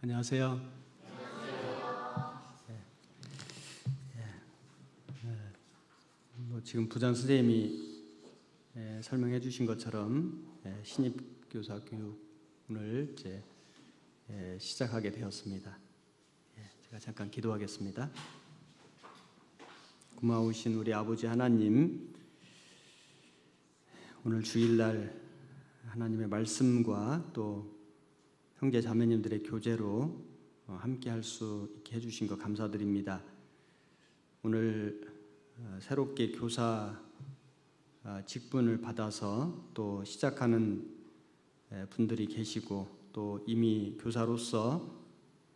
안녕하세요. 지금 부장 선생님이 설명해 주신 것처럼 신입교사 교육을 이제 시작하게 되었습니다. 제가 잠깐 기도하겠습니다. 고마우신 우리 아버지 하나님, 오늘 주일날 하나님의 말씀과 또 형제 자매님들의 교제로 함께 할 수 있게 해주신 것 감사드립니다. 오늘 새롭게 교사 직분을 받아서 또 시작하는 분들이 계시고 또 이미 교사로서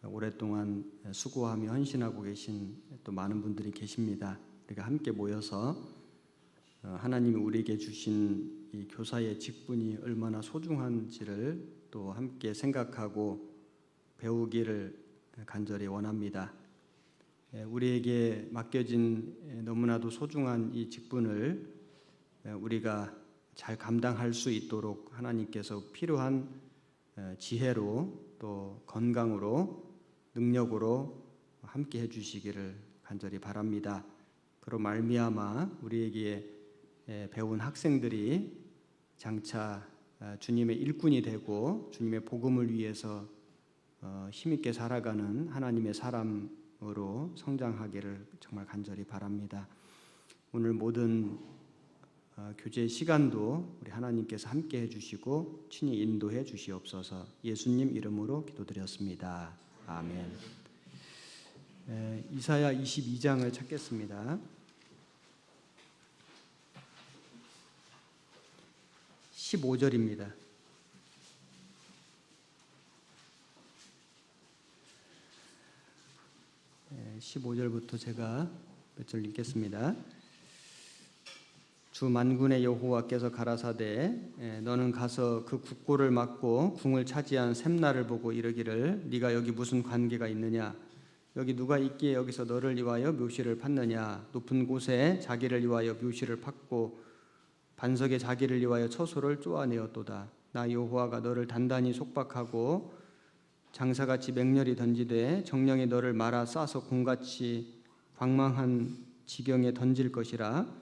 오랫동안 수고하며 헌신하고 계신 또 많은 분들이 계십니다. 우리가 함께 모여서 하나님이 우리에게 주신 이 교사의 직분이 얼마나 소중한지를 또 함께 생각하고 배우기를 간절히 원합니다. 우리에게 맡겨진 너무나도 소중한 이 직분을 우리가 잘 감당할 수 있도록 하나님께서 필요한 지혜로 또 건강으로 능력으로 함께 해주시기를 간절히 바랍니다. 그로 말미암아 우리에게 배운 학생들이 장차 주님의 일꾼이 되고 주님의 복음을 위해서 힘있게 살아가는 하나님의 사람으로 성장하기를 정말 간절히 바랍니다. 오늘 모든 교제 시간도 우리 하나님께서 함께 해주시고 친히 인도해 주시옵소서. 예수님 이름으로 기도드렸습니다. 아멘. 이사야 22장을 찾겠습니다. 15절입니다. 15절부터 제가 몇 절 읽겠습니다. 주 만군의 여호와께서 가라사대 너는 가서 그 국고를 막고 궁을 차지한 샘나를 보고 이르기를 네가 여기 무슨 관계가 있느냐 여기 누가 있기에 여기서 너를 위하여 묘시를 팠느냐 높은 곳에 자기를 위하여 묘시를 팠고 반석에 자기를 위하여 처소를 쪼아내었도다. 나 여호와가 너를 단단히 속박하고 장사같이 맹렬히 던지되 정령이 너를 말아 싸서 공같이 광망한 지경에 던질 것이라.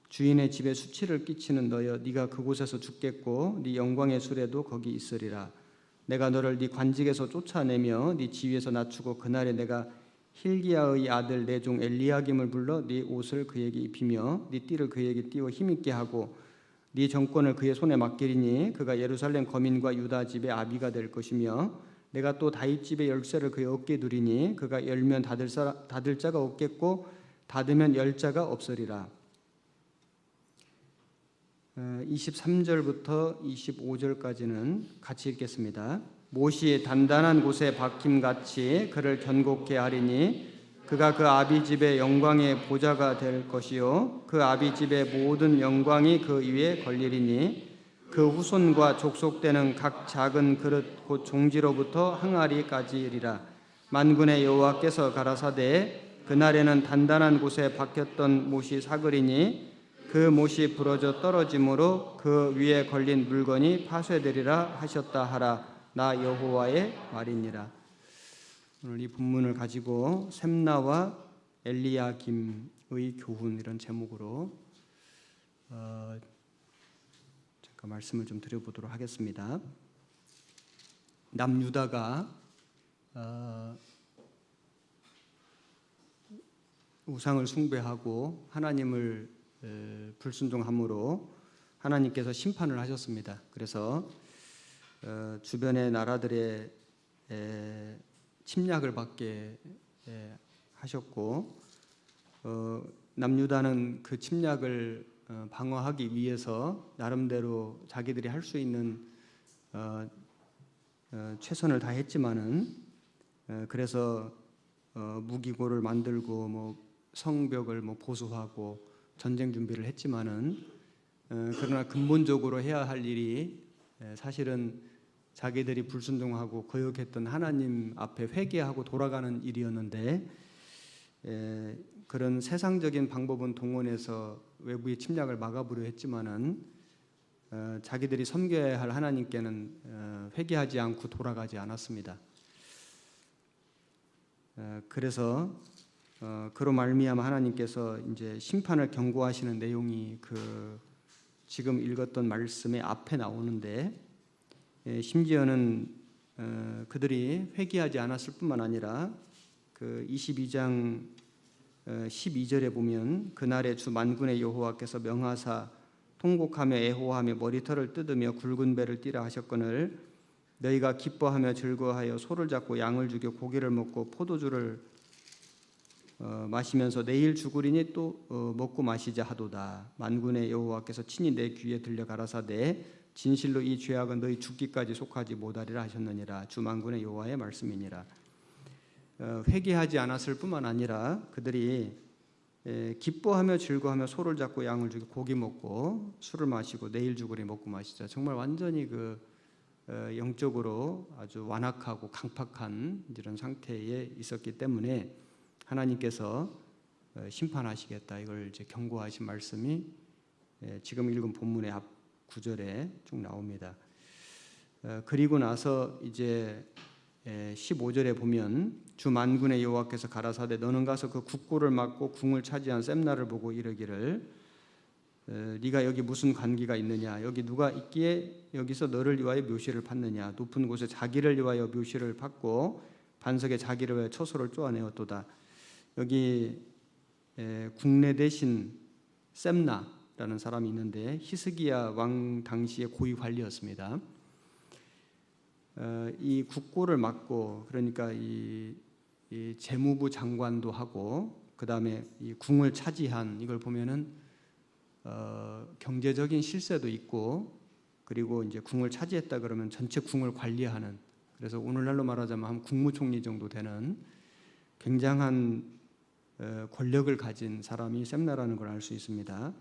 주인의 집에 수치를 끼치는 너여 네가 그곳에서 죽겠고 네 영광의 수레도 거기 있으리라. 내가 너를 네 관직에서 쫓아내며 네 지위에서 낮추고 그날에 내가 힐기야의 아들 내 종 엘리야김을 불러 네 옷을 그에게 입히며 네 띠를 그에게 띄워 힘있게 하고 네 정권을 그의 손에 맡기리니 그가 예루살렘 거민과 유다 집의 아비가 될 것이며 내가 또 다윗 집의 열쇠를 그의 어깨에 두리니 그가 열면 닫을 자가 없겠고 닫으면 열 자가 없으리라. 23절부터 25절까지는 같이 읽겠습니다. 못이 단단한 곳에 박힘같이 그를 견고케 하리니 그가 그 아비 집의 영광의 보좌가 될 것이요 그 아비 집의 모든 영광이 그 위에 걸리리니 그 후손과 족속되는 각 작은 그릇 곧 종지로부터 항아리까지리라. 만군의 여호와께서 가라사대 그날에는 단단한 곳에 박혔던 못이 사그리니 그 못이 부러져 떨어짐으로 그 위에 걸린 물건이 파쇄되리라 하셨다 하라. 나 여호와의 말이니라. 오늘 이 본문을 가지고 샘나와 엘리야김의 교훈 이런 제목으로 잠깐 말씀을 좀 드려보도록 하겠습니다. 남유다가 우상을 숭배하고 하나님을 불순종함으로 하나님께서 심판을 하셨습니다. 그래서 주변의 나라들의 침략을 받게 하셨고 남유다는 그 침략을 방어하기 위해서 나름대로 자기들이 할 수 있는 최선을 다했지만은 그래서 무기고를 만들고 뭐 성벽을 뭐 보수하고 전쟁 준비를 했지만은 그러나 근본적으로 해야 할 일이 사실은 자기들이 불순종하고 거역했던 하나님 앞에 회개하고 돌아가는 일이었는데 그런 세상적인 방법은 동원해서 외부의 침략을 막아보려 했지만은 자기들이 섬겨야 할 하나님께는 회개하지 않고 돌아가지 않았습니다. 그래서 그로 말미암아 하나님께서 이제 심판을 경고하시는 내용이 그 지금 읽었던 말씀의 앞에 나오는데, 심지어는 그들이 회개하지 않았을 뿐만 아니라 그 22장 12절에 보면 그날에 주 만군의 여호와께서 명하사 통곡하며 애호하며 머리털을 뜯으며 굵은 배를 띠라 하셨거늘 너희가 기뻐하며 즐거워하여 소를 잡고 양을 죽여 고기를 먹고 포도주를 마시면서 내일 죽으리니 또 먹고 마시자 하도다. 만군의 여호와께서 친히 내 귀에 들려 가라사대 진실로 이 죄악은 너희 죽기까지 속하지 못하리라 하셨느니라. 주 만군의 여호와의 말씀이니라. 회개하지 않았을 뿐만 아니라 그들이 기뻐하며 즐거워하며 소를 잡고 양을 죽여 고기 먹고 술을 마시고 내일 죽으리 먹고 마시자. 정말 완전히 그 영적으로 아주 완악하고 강팍한 이런 상태에 있었기 때문에 하나님께서 심판하시겠다, 이걸 이제 경고하신 말씀이 지금 읽은 본문의 앞 구절에 쭉 나옵니다. 그리고 나서 이제 15절에 보면 주 만군의 여호와께서 가라사대 너는 가서 그 국고를 막고 궁을 차지한 셈나를 보고 이르기를 네가 여기 무슨 관계가 있느냐, 여기 누가 있기에 여기서 너를 위하여 묘시를 팠느냐, 높은 곳에 자기를 위하여 묘시를 팠고 반석에 자기를 위하여 처소를 쪼아내었도다. 여기 국내 대신 셈나라는 사람이 있는데 히스기야 왕 당시의 고위 관리였습니다. 이 국고를 맡고, 그러니까 이 재무부 장관도 하고 그 다음에 이 궁을 차지한, 이걸 보면은 경제적인 실세도 있고, 그리고 이제 궁을 차지했다 그러면 전체 궁을 관리하는, 그래서 오늘날로 말하자면 한 국무총리 정도 되는 굉장한 권력을 가진 사람이 셈나라는 걸 알 수 있습니다.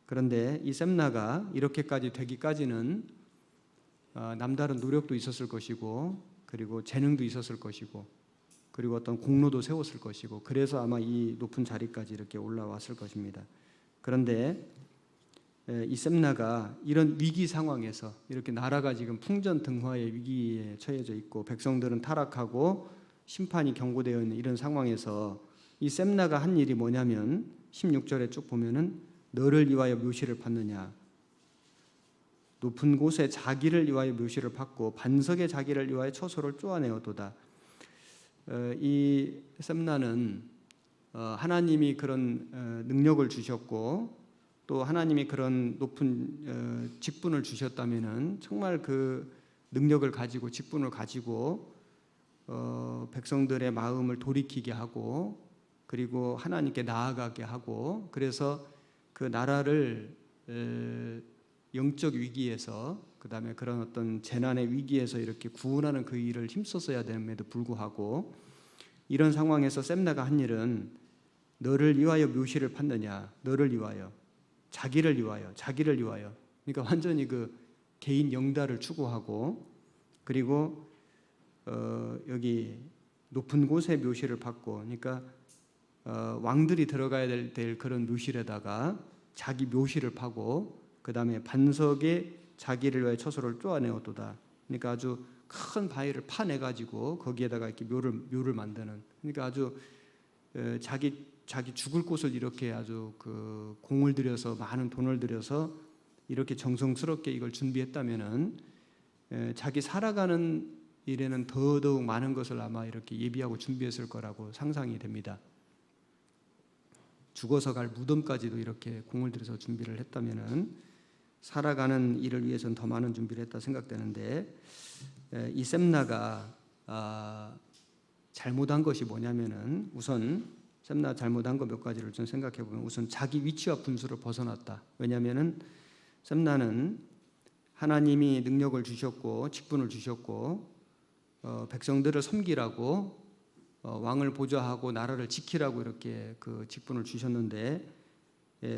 그런데 이 셈나가 이렇게까지 되기까지는 남다른 노력도 있었을 것이고, 그리고 재능도 있었을 것이고, 그리고 어떤 공로도 세웠을 것이고, 그래서 아마 이 높은 자리까지 이렇게 올라왔을 것입니다. 그런데 이 셈나가 이런 위기 상황에서, 이렇게 나라가 지금 풍전등화의 위기에 처해져 있고 백성들은 타락하고 심판이 경고되어 있는 이런 상황에서 이 셈나가 한 일이 뭐냐면 16절에 쭉 보면은 너를 위하여 묘시를 팠느냐, 높은 곳에 자기를 위하여 묘시를 팠고 반석에 자기를 위하여 처소를 쪼아내었도다. 이 셈나는 하나님이 그런 능력을 주셨고 또 하나님이 그런 높은 직분을 주셨다면은 정말 그 능력을 가지고 직분을 가지고 백성들의 마음을 돌이키게 하고, 그리고 하나님께 나아가게 하고, 그래서 그 나라를 영적 위기에서, 그 다음에 그런 어떤 재난의 위기에서 이렇게 구원하는 그 일을 힘썼어야 됨에도 불구하고 이런 상황에서 셈나가 한 일은 너를 위하여 묘시를 팠느냐, 너를 위하여, 자기를 위하여, 자기를 위하여. 그러니까 완전히 그 개인 영달을 추구하고, 그리고 여기 높은 곳에 묘시를 팠고, 그러니까 왕들이 들어가야 될 그런 묘실에다가 자기 묘실을 파고, 그 다음에 반석에 자기를 위하여 처소를 쪼아내었도다. 그러니까 아주 큰 바위를 파내가지고 거기에다가 이렇게 묘를 만드는, 그러니까 아주 자기 죽을 곳을 이렇게 아주 그 공을 들여서, 많은 돈을 들여서 이렇게 정성스럽게 이걸 준비했다면은 자기 살아가는 일에는 더더욱 많은 것을 아마 이렇게 예비하고 준비했을 거라고 상상이 됩니다. 죽어서 갈 무덤까지도 이렇게 공을 들여서 준비를 했다면은 살아가는 일을 위해서는 더 많은 준비를 했다 생각되는데, 이 셈나가 잘못한 것이 뭐냐면은, 우선 셈나 잘못한 거 몇 가지를 좀 생각해 보면, 우선 자기 위치와 분수를 벗어났다. 왜냐하면은 셈나는 하나님이 능력을 주셨고 직분을 주셨고 백성들을 섬기라고 왕을 보좌하고 나라를 지키라고 이렇게 그 직분을 주셨는데,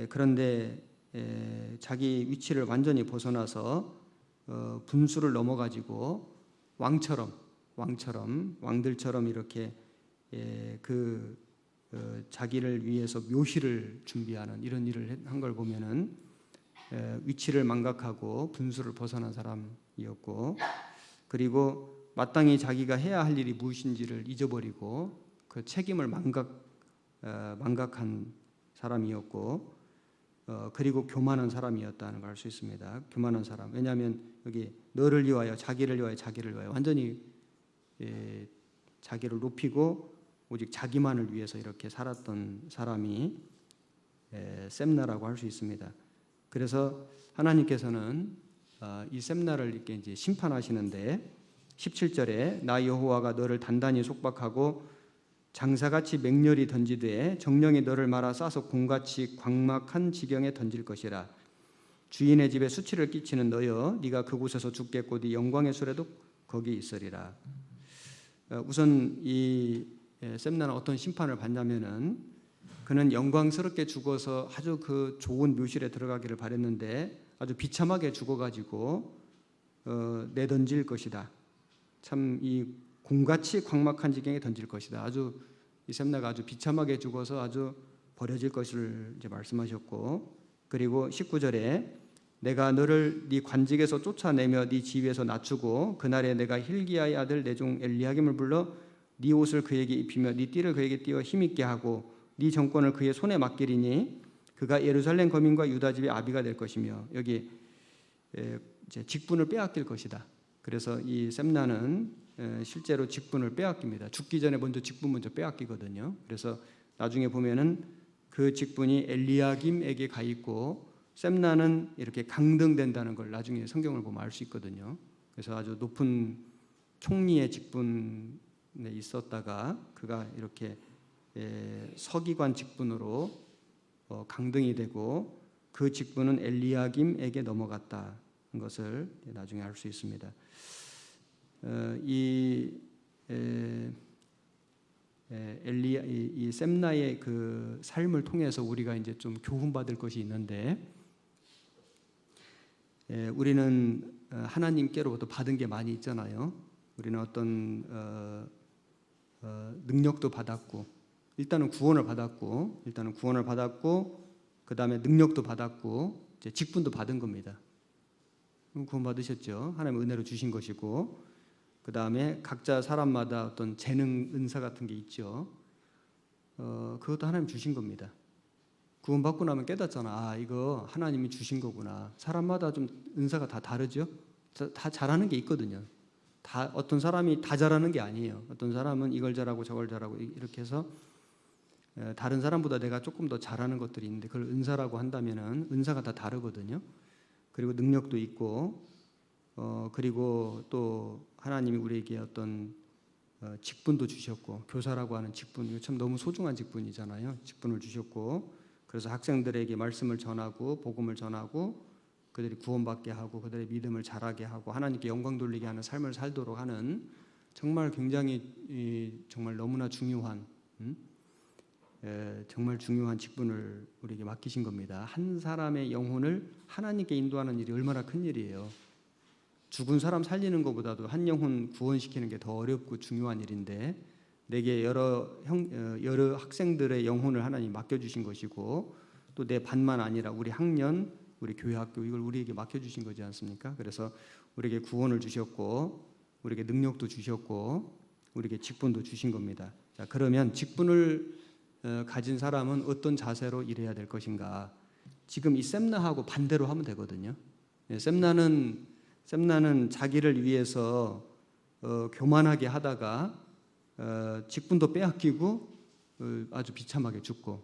그런데 자기 위치를 완전히 벗어나서 분수를 넘어가지고 왕들처럼 이렇게 자기를 위해서 묘실을 준비하는 이런 일을 한 걸 보면은 위치를 망각하고 분수를 벗어난 사람이었고, 그리고 마땅히 자기가 해야 할 일이 무엇인지를 잊어버리고 그 책임을 망각한 사람이었고 그리고 교만한 사람이었다는 걸 알 수 있습니다. 교만한 사람. 왜냐하면 여기 너를 위하여 자기를 위하여 완전히 자기를 높이고 오직 자기만을 위해서 이렇게 살았던 사람이 셈나라고 할 수 있습니다. 그래서 하나님께서는 이 셈나를 이렇게 이제 심판하시는데 17절에 나 여호와가 너를 단단히 속박하고 장사같이 맹렬히 던지되 정령이 너를 말아 싸서 공같이 광막한 지경에 던질 것이라. 주인의 집에 수치를 끼치는 너여 네가 그곳에서 죽겠고 네 영광의 수레도 거기 있으리라. 우선 이 셈나는 어떤 심판을 받냐면은 그는 영광스럽게 죽어서 아주 그 좋은 묘실에 들어가기를 바랬는데 아주 비참하게 죽어가지고 내던질 것이다. 참 이 공같이 광막한 지경에 던질 것이다. 아주 이 셈나가 아주 비참하게 죽어서 아주 버려질 것을 이제 말씀하셨고, 그리고 19절에 내가 너를 네 관직에서 쫓아내며 네 지위에서 낮추고 그날에 내가 힐기야의 아들 내 종 엘리야김을 불러 네 옷을 그에게 입히며 네 띠를 그에게 띄어 힘있게 하고 네 정권을 그의 손에 맡기리니 그가 예루살렘 거민과 유다 집의 아비가 될 것이며, 여기 이제 직분을 빼앗길 것이다. 그래서 이 셈나는 실제로 직분을 빼앗깁니다. 죽기 전에 직분 먼저 빼앗기거든요. 그래서 나중에 보면은 그 직분이 엘리야김에게 가 있고 셈나는 이렇게 강등된다는 걸 나중에 성경을 보면 알 수 있거든요. 그래서 아주 높은 총리의 직분에 있었다가 그가 이렇게 서기관 직분으로 강등이 되고 그 직분은 엘리야김에게 넘어갔다는 것을 나중에 알 수 있습니다. 이 셈나의 그 삶을 통해서 우리가 이제 좀 교훈받을 것이 있는데, 우리는 하나님께로부터 받은 게 많이 있잖아요. 우리는 어떤 능력도 받았고, 일단은 구원을 받았고, 그 다음에 능력도 받았고, 이제 직분도 받은 겁니다. 구원 받으셨죠? 하나님의 은혜로 주신 것이고, 그 다음에 각자 사람마다 어떤 재능, 은사 같은 게 있죠. 그것도 하나님 주신 겁니다. 구원 받고 나면 깨닫잖아. 이거 하나님이 주신 거구나. 사람마다 좀 은사가 다 다르죠. 다 잘하는 게 있거든요. 다 어떤 사람이 다 잘하는 게 아니에요. 어떤 사람은 이걸 잘하고 저걸 잘하고 이렇게 해서 다른 사람보다 내가 조금 더 잘하는 것들이 있는데 그걸 은사라고 한다면은 은사가 다 다르거든요. 그리고 능력도 있고, 그리고 또 하나님이 우리에게 어떤 직분도 주셨고, 교사라고 하는 직분, 이거 참 너무 소중한 직분이잖아요. 직분을 주셨고, 그래서 학생들에게 말씀을 전하고 복음을 전하고 그들이 구원받게 하고 그들의 믿음을 자라게 하고 하나님께 영광 돌리게 하는 삶을 살도록 하는 정말 굉장히 정말 너무나 중요한 정말 중요한 직분을 우리에게 맡기신 겁니다. 한 사람의 영혼을 하나님께 인도하는 일이 얼마나 큰 일이에요. 죽은 사람 살리는 것보다도 한 영혼 구원시키는 게 더 어렵고 중요한 일인데, 내게 여러 학생들의 영혼을 하나님 맡겨주신 것이고, 또 내 반만 아니라 우리 학년, 우리 교회 학교, 이걸 우리에게 맡겨주신 거지 않습니까? 그래서 우리에게 구원을 주셨고, 우리에게 능력도 주셨고, 우리에게 직분도 주신 겁니다. 자, 그러면 직분을 가진 사람은 어떤 자세로 일해야 될 것인가? 지금 이 셈나하고 반대로 하면 되거든요. 셈나는 자기를 위해서 교만하게 하다가 직분도 빼앗기고 아주 비참하게 죽고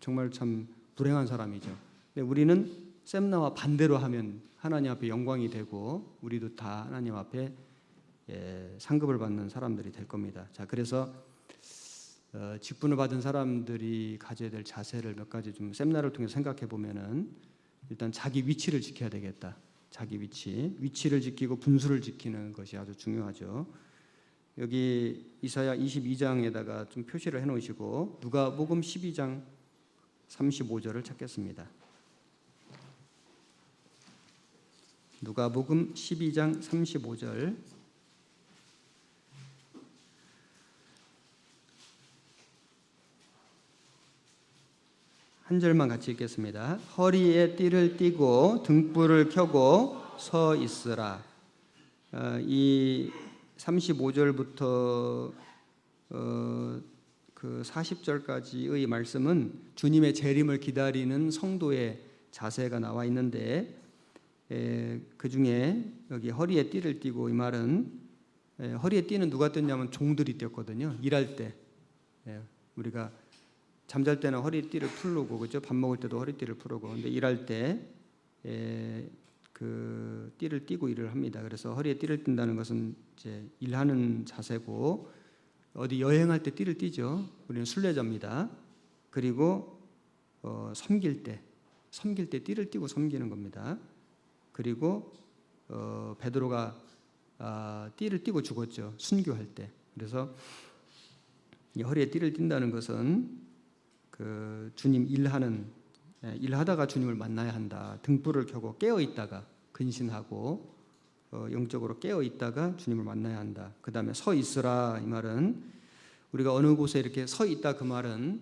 정말 참 불행한 사람이죠. 근데 우리는 셈나와 반대로 하면 하나님 앞에 영광이 되고 우리도 다 하나님 앞에 상급을 받는 사람들이 될 겁니다. 자, 그래서 직분을 받은 사람들이 가져야 될 자세를 몇 가지 좀 셈나를 통해 생각해 보면은, 일단 자기 위치를 지켜야 되겠다. 자기 위치를 지키고 분수를 지키는 것이 아주 중요하죠. 여기 이사야 22장에다가 좀 표시를 해놓으시고 누가복음 12장 35절을 찾겠습니다. 누가복음 12장 35절. 한 절만 같이 읽겠습니다. 허리에 띠를 띠고 등불을 켜고 서 있으라. 이 35절부터 그 40절까지의 말씀은 주님의 재림을 기다리는 성도의 자세가 나와 있는데, 그 중에 여기 허리에 띠를 띠고, 이 말은 허리에 띠는 누가 떴냐면 종들이 떴거든요. 일할 때 우리가 잠잘 때는 허리띠를 풀고, 그죠? 밥 먹을 때도 허리띠를 풀고. 근데 일할 때 그 띠를 띠고 일을 합니다. 그래서 허리에 띠를 띈다는 것은 이제 일하는 자세고, 어디 여행할 때 띠를 띠죠. 우리는 순례자입니다. 그리고 섬길 때 띠를 띠고 섬기는 겁니다. 그리고 베드로가 띠를 띠고 죽었죠. 순교할 때. 그래서 이 허리에 띠를 띈다는 것은 그 주님 일하다가 주님을 만나야 한다. 등불을 켜고 깨어 있다가 근신하고 영적으로 깨어 있다가 주님을 만나야 한다. 그 다음에 서 있으라, 이 말은 우리가 어느 곳에 이렇게 서 있다, 그 말은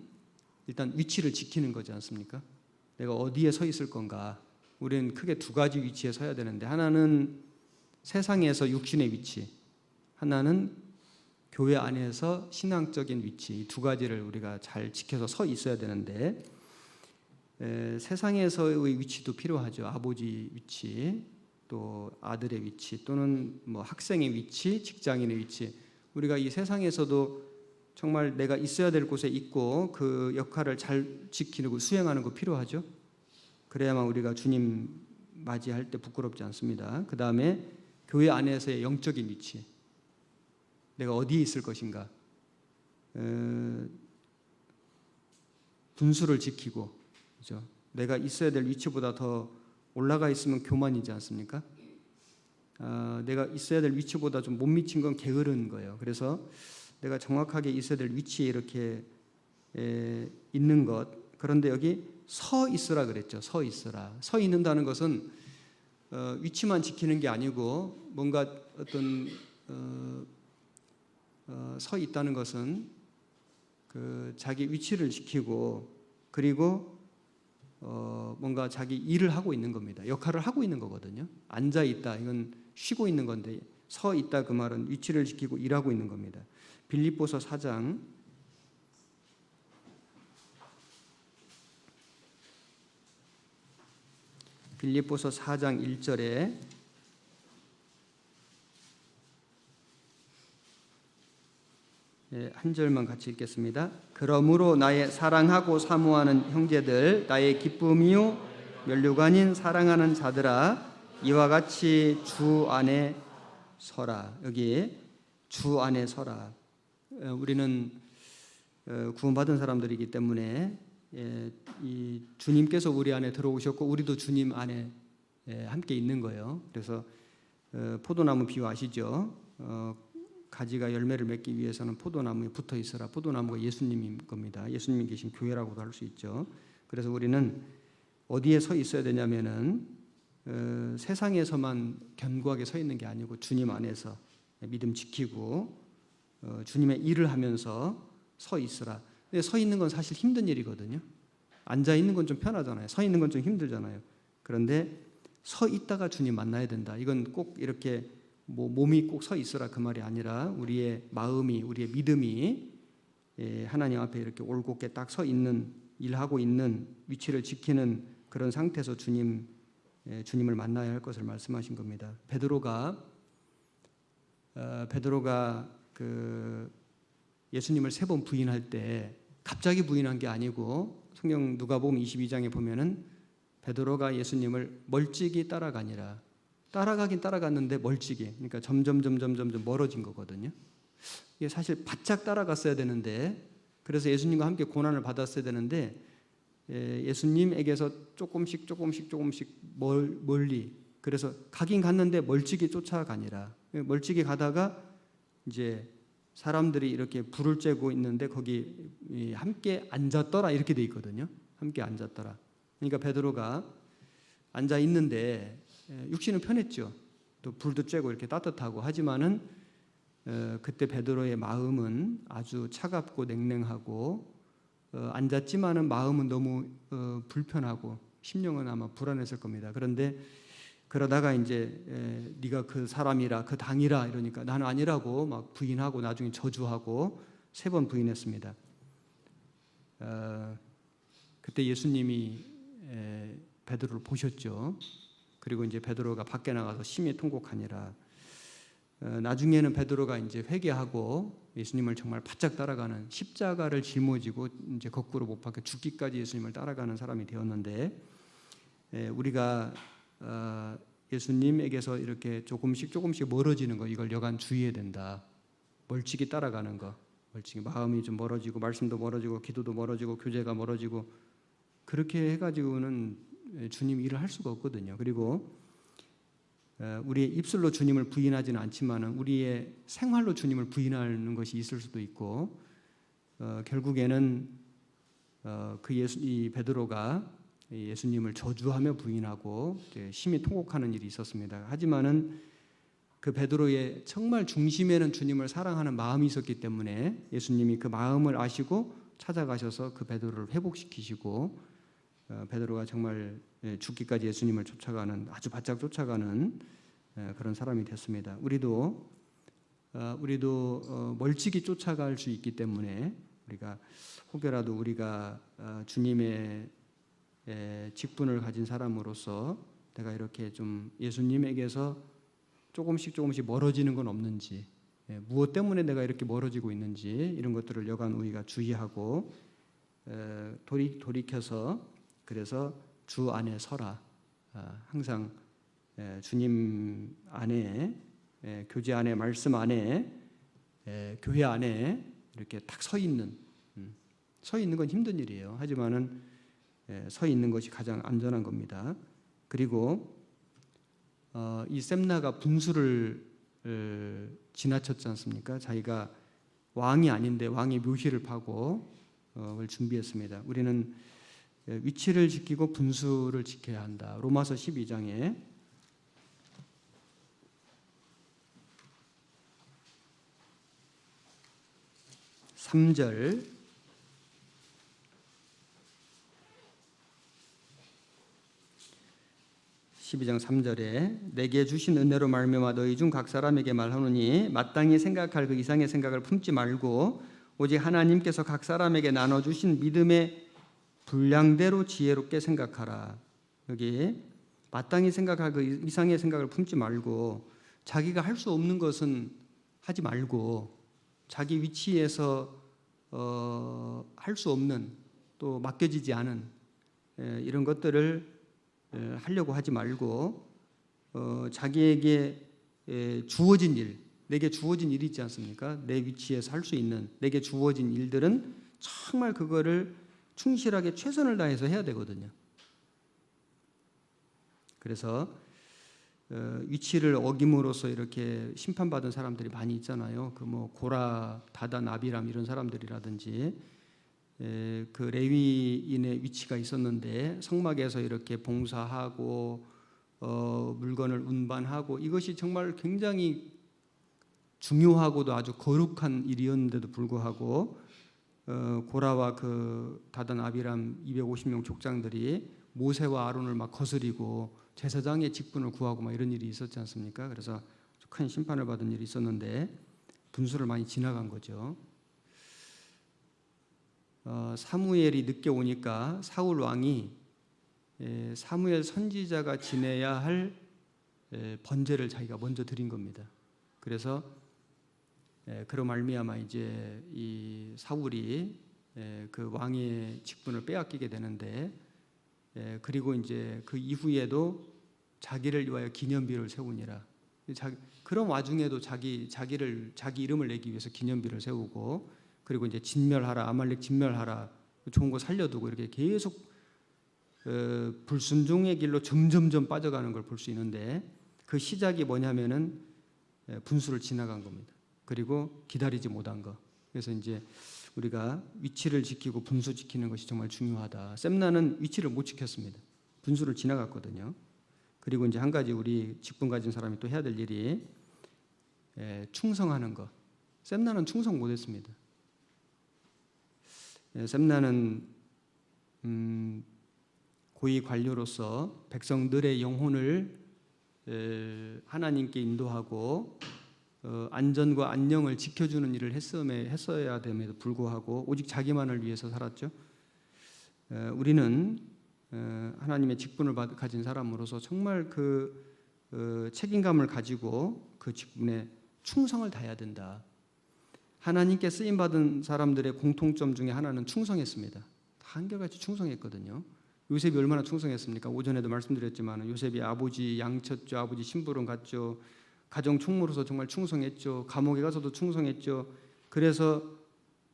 일단 위치를 지키는 거지 않습니까? 내가 어디에 서 있을 건가? 우리는 크게 두 가지 위치에 서야 되는데, 하나는 세상에서 육신의 위치, 하나는 교회 안에서 신앙적인 위치, 이 두 가지를 우리가 잘 지켜서 서 있어야 되는데, 세상에서의 위치도 필요하죠. 아버지 위치, 또 아들의 위치, 또는 뭐 학생의 위치, 직장인의 위치. 우리가 이 세상에서도 정말 내가 있어야 될 곳에 있고 그 역할을 잘 지키고 수행하는 거 필요하죠. 그래야만 우리가 주님 맞이할 때 부끄럽지 않습니다. 그 다음에 교회 안에서의 영적인 위치, 내가 어디에 있을 것인가, 분수를 지키고, 그죠? 내가 있어야 될 위치보다 더 올라가 있으면 교만이지 않습니까? 내가 있어야 될 위치보다 좀 못 미친 건 게으른 거예요. 그래서 내가 정확하게 있어야 될 위치에 이렇게 있는 것. 그런데 여기 서 있으라 그랬죠. 서 있으라. 서 있는다는 것은 위치만 지키는 게 아니고, 뭔가 어떤 서 있다는 것은 그 자기 위치를 지키고, 그리고 뭔가 자기 일을 하고 있는 겁니다. 역할을 하고 있는 거거든요. 앉아 있다, 이건 쉬고 있는 건데, 서 있다, 그 말은 위치를 지키고 일하고 있는 겁니다. 빌립보서 4장 1절에 한 절만 같이 읽겠습니다. 그러므로 나의 사랑하고 사모하는 형제들, 나의 기쁨이요 면류관인 사랑하는 자들아, 이와 같이 주 안에 서라. 여기 주 안에 서라. 우리는 구원받은 사람들이기 때문에 이 주님께서 우리 안에 들어오셨고, 우리도 주님 안에 함께 있는 거예요. 그래서 포도나무 비유 아시죠? 가지가 열매를 맺기 위해서는 포도나무에 붙어 있어라. 포도나무가 예수님인 겁니다. 예수님이 계신 교회라고도 할 수 있죠. 그래서 우리는 어디에 서 있어야 되냐면은 세상에서만 견고하게 서 있는 게 아니고, 주님 안에서 믿음 지키고 주님의 일을 하면서 서 있으라. 근데 서 있는 건 사실 힘든 일이거든요. 앉아 있는 건 좀 편하잖아요. 서 있는 건 좀 힘들잖아요. 그런데 서 있다가 주님 만나야 된다. 이건 꼭 이렇게 뭐 몸이 꼭 서 있으라 그 말이 아니라, 우리의 마음이, 우리의 믿음이 하나님 앞에 이렇게 올곧게 딱 서 있는, 일하고 있는, 위치를 지키는 그런 상태에서 주님을 만나야 할 것을 말씀하신 겁니다. 베드로가 그 예수님을 3번 부인할 때 갑자기 부인한 게 아니고, 성경 누가복음 22장에 보면은 베드로가 예수님을 멀찍이 따라가니라. 따라가긴 따라갔는데 멀찍이, 그러니까 점점 멀어진 거거든요. 이게 사실 바짝 따라갔어야 되는데, 그래서 예수님과 함께 고난을 받았어야 되는데, 예수님에게서 조금씩 멀리, 그래서 가긴 갔는데 멀찍이 쫓아가니라. 멀찍이 가다가 이제 사람들이 이렇게 불을 쬐고 있는데 거기 함께 앉았더라, 이렇게 돼 있거든요. 함께 앉았더라. 그러니까 베드로가 앉아 있는데 육신은 편했죠. 또 불도 쬐고 이렇게 따뜻하고 하지만은 그때 베드로의 마음은 아주 차갑고 냉랭하고, 앉았지만은 마음은 너무 불편하고 심령은 아마 불안했을 겁니다. 그런데 그러다가 이제 네가 그 사람이라, 그 당이라 이러니까 나는 아니라고 막 부인하고 나중에 저주하고 3번 부인했습니다. 그때 예수님이 베드로를 보셨죠. 그리고 이제 베드로가 밖에 나가서 심히 통곡하니라. 나중에는 베드로가 이제 회개하고 예수님을 정말 바짝 따라가는, 십자가를 짊어지고 이제 거꾸로 못 박혀 죽기까지 예수님을 따라가는 사람이 되었는데, 우리가 예수님에게서 이렇게 조금씩 멀어지는 거, 이걸 여간 주의해야 된다. 멀찍이 따라가는 거, 멀찍이 마음이 좀 멀어지고 말씀도 멀어지고 기도도 멀어지고 교제가 멀어지고 그렇게 해가지고는 주님 일을 할 수가 없거든요. 그리고 우리의 입술로 주님을 부인하지는 않지만은 우리의 생활로 주님을 부인하는 것이 있을 수도 있고, 결국에는 이 베드로가 예수님을 저주하며 부인하고 심히 통곡하는 일이 있었습니다. 하지만은 그 베드로의 정말 중심에는 주님을 사랑하는 마음이 있었기 때문에 예수님이 그 마음을 아시고 찾아가셔서 그 베드로를 회복시키시고, 베드로가 정말 죽기까지 예수님을 쫓아가는, 아주 바짝 쫓아가는 그런 사람이 됐습니다. 우리도 멀찍이 쫓아갈 수 있기 때문에 우리가 혹여라도 우리가 주님의 직분을 가진 사람으로서 내가 이렇게 좀 예수님에게서 조금씩 멀어지는 건 없는지, 무엇 때문에 내가 이렇게 멀어지고 있는지, 이런 것들을 여간 우리가 주의하고 돌이켜서, 그래서 주 안에 서라. 항상 주님 안에, 교제 안에, 말씀 안에, 교회 안에 이렇게 딱 서 있는 건 힘든 일이에요. 하지만은 서 있는 것이 가장 안전한 겁니다. 그리고 이 셈나가 분수를 지나쳤지 않습니까? 자기가 왕이 아닌데 왕의 묘실을 파고 을 준비했습니다. 우리는 위치를 지키고 분수를 지켜야 한다. 로마서 12장에 3절, 12장 3절에 내게 주신 은혜로 말미암아 너희 중 각 사람에게 말하노니 마땅히 생각할 그 이상의 생각을 품지 말고 오직 하나님께서 각 사람에게 나눠주신 믿음의 분량대로 지혜롭게 생각하라. 여기 마땅히 생각할 그 이상의 생각을 품지 말고, 자기가 할 수 없는 것은 하지 말고, 자기 위치에서 할 수 없는, 또 맡겨지지 않은 이런 것들을 하려고 하지 말고, 자기에게 주어진 일, 내게 주어진 일이 있지 않습니까? 내 위치에서 할 수 있는 내게 주어진 일들은 정말 그거를 충실하게 최선을 다해서 해야 되거든요. 그래서 위치를 어김으로써 이렇게 심판받은 사람들이 많이 있잖아요. 그 뭐 고라, 다단, 아비람 이런 사람들이라든지, 그 레위인의 위치가 있었는데 성막에서 이렇게 봉사하고 물건을 운반하고, 이것이 정말 굉장히 중요하고도 아주 거룩한 일이었는데도 불구하고 고라와 그 다단, 아비람 250명 족장들이 모세와 아론을 막 거스리고 제사장의 직분을 구하고 막 이런 일이 있었지 않습니까? 그래서 큰 심판을 받은 일이 있었는데 분수를 많이 지나간 거죠. 사무엘이 늦게 오니까 사울 왕이 사무엘 선지자가 지내야 할 번제를 자기가 먼저 드린 겁니다. 그래서 그로 말미암아 이제 이 사울이 그 왕의 직분을 빼앗기게 되는데, 그리고 이제 그 이후에도 자기를 위하여 기념비를 세우니라. 그런 와중에도 자기 이름을 내기 위해서 기념비를 세우고, 그리고 이제 진멸하라, 아말렉 진멸하라, 좋은 거 살려두고 이렇게 계속 불순종의 길로 점점점 빠져가는 걸 볼 수 있는데, 그 시작이 뭐냐면은 분수를 지나간 겁니다. 그리고 기다리지 못한 거. 그래서 이제 우리가 위치를 지키고 분수 지키는 것이 정말 중요하다. 셈나는 위치를 못 지켰습니다. 분수를 지나갔거든요. 그리고 이제 한 가지 우리 직분 가진 사람이 또 해야 될 일이 충성하는 거. 셈나는 충성 못했습니다. 셈나는 고위 관료로서 백성들의 영혼을 하나님께 인도하고 안전과 안녕을 지켜주는 일을 했어야 됨에도 불구하고 오직 자기만을 위해서 살았죠. 우리는 하나님의 직분을 가진 사람으로서 정말 그 책임감을 가지고 그 직분에 충성을 다해야 된다. 하나님께 쓰임받은 사람들의 공통점 중에 하나는 충성했습니다. 다 한결같이 충성했거든요. 요셉이 얼마나 충성했습니까? 오전에도 말씀드렸지만 요셉이 아버지 양쳤죠. 아버지 심부름 갔죠. 가정 총무로서 정말 충성했죠. 감옥에 가서도 충성했죠. 그래서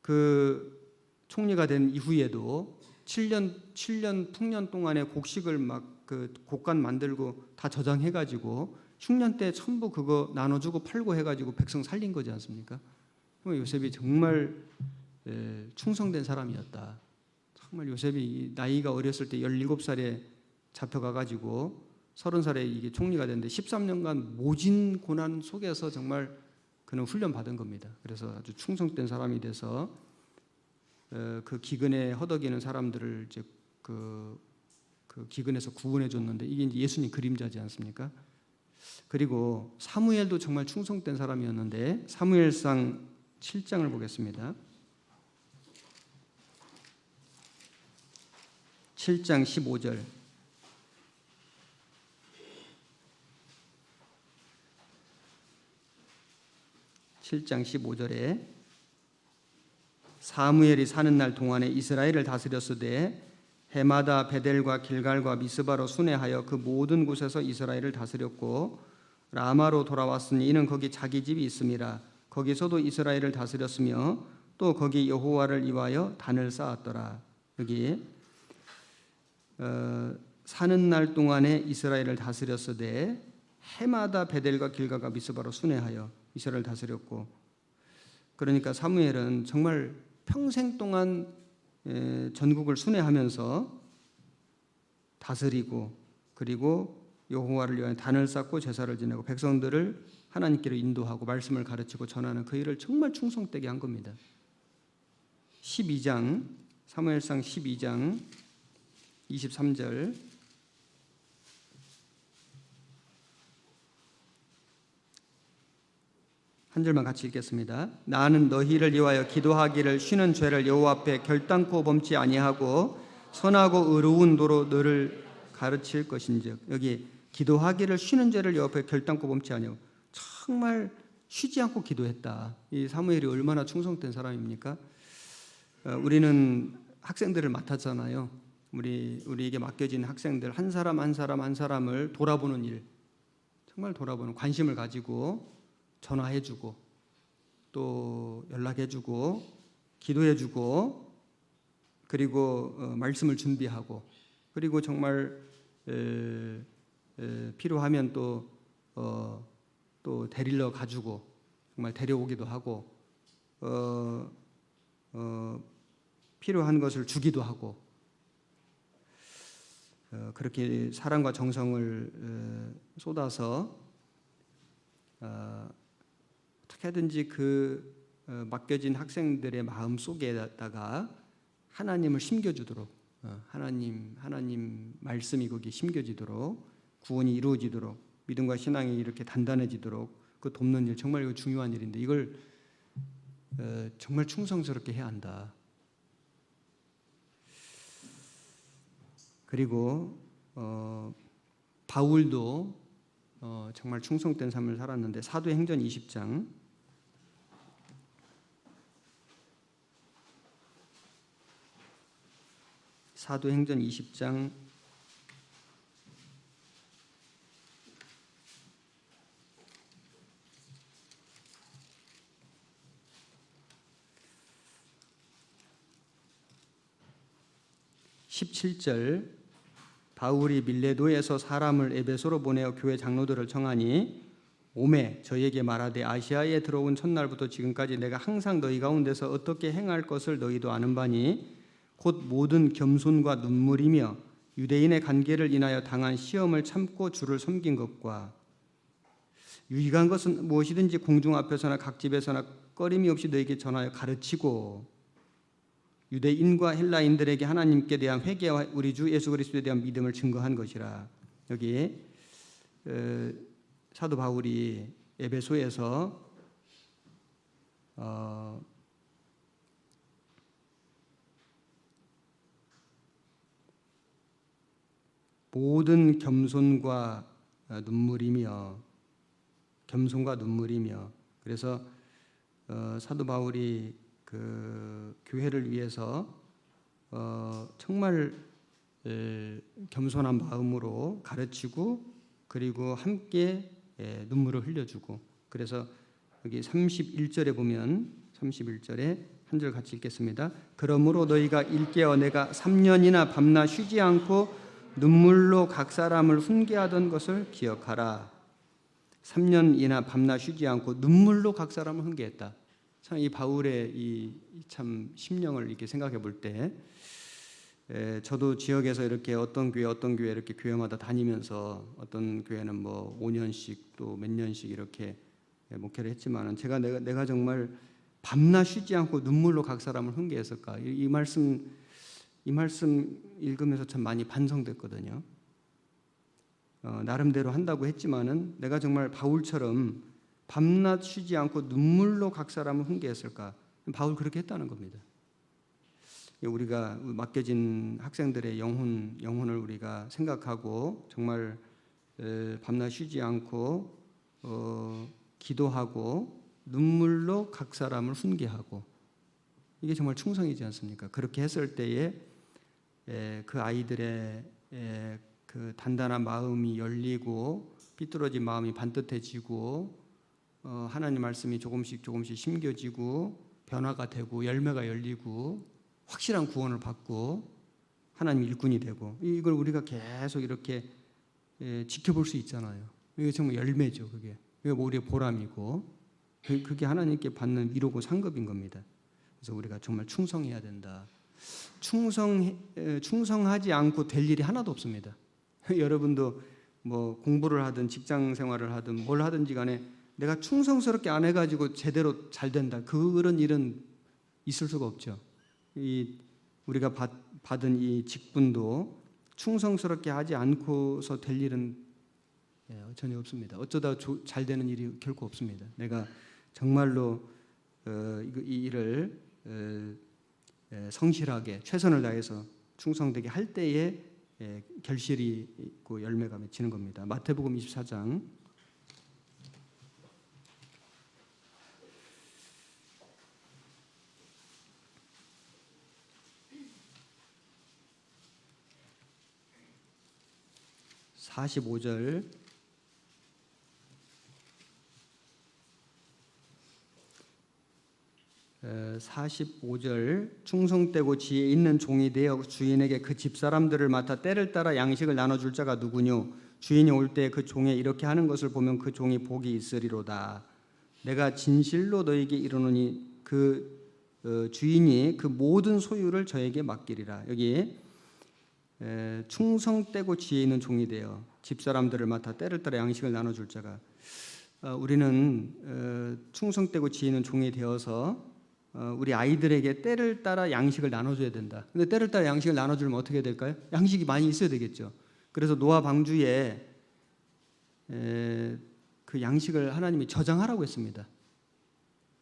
그 총리가 된 이후에도 7년 풍년 동안의 곡식을 막 그 곡간 만들고 다 저장해가지고 흉년 때 전부 그거 나눠주고 팔고 해가지고 백성 살린 거지 않습니까? 요셉이 정말 충성된 사람이었다. 정말 요셉이 나이가 어렸을 때 17살에 잡혀가가지고 30살에 이게 총리가 됐는데 13년간 모진 고난 속에서 정말 그는 훈련 받은 겁니다. 그래서 아주 충성된 사람이 돼서 그 기근에 허덕이는 사람들을 이제 그 기근에서 구원해 줬는데 이게 이제 예수님 그림자지 않습니까? 그리고 사무엘도 정말 충성된 사람이었는데 사무엘상 7장을 보겠습니다. 7장 15절. 사무엘이 사는 날 동안에 이스라엘을 다스렸으되 해마다 베델과 길갈과 미스바로 순회하여 그 모든 곳에서 이스라엘을 다스렸고 라마로 돌아왔으니 이는 거기 자기 집이 있음이라. 거기서도 이스라엘을 다스렸으며 또 거기 여호와를 위하여 단을 쌓았더라. 여기 사는 날 동안에 이스라엘을 다스렸으되 해마다 베델과 길갈과 미스바로 순회하여 이스라엘을 다스렸고, 그러니까 사무엘은 정말 평생 동안 전국을 순회하면서 다스리고 그리고 여호와를 위하여 단을 쌓고 제사를 지내고 백성들을 하나님께로 인도하고 말씀을 가르치고 전하는 그 일을 정말 충성되게 한 겁니다. 12장 사무엘상 12장 23절 한 절만 같이 읽겠습니다. 나는 너희를 위하여 기도하기를 쉬는 죄를 여호와 앞에 결단코 범치 아니하고 선하고 의로운 도로 너를 가르칠 것인즉, 여기 기도하기를 쉬는 죄를 여호와 앞에 결단코 범치 아니하고 정말 쉬지 않고 기도했다. 이 사무엘이 얼마나 충성된 사람입니까? 우리는 학생들을 맡았잖아요. 우리에게 맡겨진 학생들 한 사람 한 사람을 돌아보는 일, 정말 돌아보는 관심을 가지고 전화해주고 또 연락해주고 기도해주고 그리고 말씀을 준비하고 그리고 정말 필요하면 또 데리러 가주고 정말 데려오기도 하고 필요한 것을 주기도 하고 그렇게 사랑과 정성을 쏟아서 어떻게든지 그 맡겨진 학생들의 마음 속에다가 하나님을 심겨주도록 하나님 말씀이 거기에 심겨지도록 구원이 이루어지도록 믿음과 신앙이 이렇게 단단해지도록 그 돕는 일, 정말 이거 중요한 일인데 이걸 정말 충성스럽게 해야 한다. 그리고 바울도 정말 충성된 삶을 살았는데 사도행전 20장 사도행전 20장 17절 바울이 밀레도에서 사람을 에베소로 보내어 교회 장로들을 청하니 오매 저희에게 말하되 아시아에 들어온 첫날부터 지금까지 내가 항상 너희 가운데서 어떻게 행할 것을 너희도 아는 바니 곧 모든 겸손과 눈물이며 유대인의 관계를 인하여 당한 시험을 참고 주를 섬긴 것과 유익한 것은 무엇이든지 공중 앞에서나 각 집에서나 꺼림이 없이 너희에게 전하여 가르치고 유대인과 헬라인들에게 하나님께 대한 회개와 우리 주 예수 그리스도에 대한 믿음을 증거한 것이라. 여기 사도 바울이 에베소에서 모든 겸손과 눈물이며 그래서 사도 바울이 그 교회를 위해서 정말 겸손한 마음으로 가르치고 그리고 함께 눈물을 흘려주고 그래서 여기 31절에 보면 31절에 한 절 같이 읽겠습니다. 그러므로 너희가 일깨어 내가 3년이나 밤낮 쉬지 않고 눈물로 각 사람을 훈계하던 것을 기억하라. 3년이나 밤낮 쉬지 않고 눈물로 각 사람을 훈계했다. 참 이 바울의 이 참 심령을 이렇게 생각해 볼 때 저도 지역에서 이렇게 어떤 교회 이렇게 교회마다 다니면서 어떤 교회는 뭐 5년씩 또 몇 년씩 이렇게 목회를 했지만은 내가 정말 밤낮 쉬지 않고 눈물로 각 사람을 훈계했을까? 이 말씀 읽으면서 참 많이 반성됐거든요. 나름대로 한다고 했지만은 내가 정말 바울처럼 밤낮 쉬지 않고 눈물로 각 사람을 훈계했을까? 바울 그렇게 했다는 겁니다. 우리가 맡겨진 학생들의 영혼을 우리가 생각하고 정말 밤낮 쉬지 않고 기도하고 눈물로 각 사람을 훈계하고 이게 정말 충성이지 않습니까? 그렇게 했을 때에 그 아이들의 그 단단한 마음이 열리고 삐뚤어진 마음이 반듯해지고 하나님 말씀이 조금씩 심겨지고 변화가 되고 열매가 열리고 확실한 구원을 받고 하나님 일꾼이 되고 이걸 우리가 계속 이렇게 지켜볼 수 있잖아요. 이게 정말 열매죠. 그게 우리의 보람이고 그게 하나님께 받는 위로고 상급인 겁니다. 그래서 우리가 정말 충성해야 된다. 충성하지 않고 될 일이 하나도 없습니다. 여러분도 뭐 공부를 하든 직장 생활을 하든 뭘 하든지 간에 내가 충성스럽게 안 해가지고 제대로 잘 된다. 그런 일은 있을 수가 없죠. 우리가 받은 이 직분도 충성스럽게 하지 않고서 될 일은 전혀 없습니다. 어쩌다 잘 되는 일이 결코 없습니다. 내가 정말로 이 일을 성실하게 최선을 다해서 충성되게 할 때에 결실이 있고 열매가 맺히는 겁니다. 마태복음 24장 45절 45절 충성되고 지혜 있는 종이 되어 주인에게 그 집사람들을 맡아 때를 따라 양식을 나눠줄 자가 누구뇨? 주인이 올 때 그 종에 이렇게 하는 것을 보면 그 종이 복이 있으리로다. 내가 진실로 너에게 이르노니 그 주인이 그 모든 소유를 저에게 맡기리라. 여기 충성되고 지혜 있는 종이 되어 집사람들을 맡아 때를 따라 양식을 나눠줄 자가 우리는 충성되고 지혜 있는 종이 되어서 우리 아이들에게 때를 따라 양식을 나눠줘야 된다. 근데 때를 따라 양식을 나눠주면 어떻게 될까요? 양식이 많이 있어야 되겠죠. 그래서 노아 방주에 그 양식을 하나님이 저장하라고 했습니다.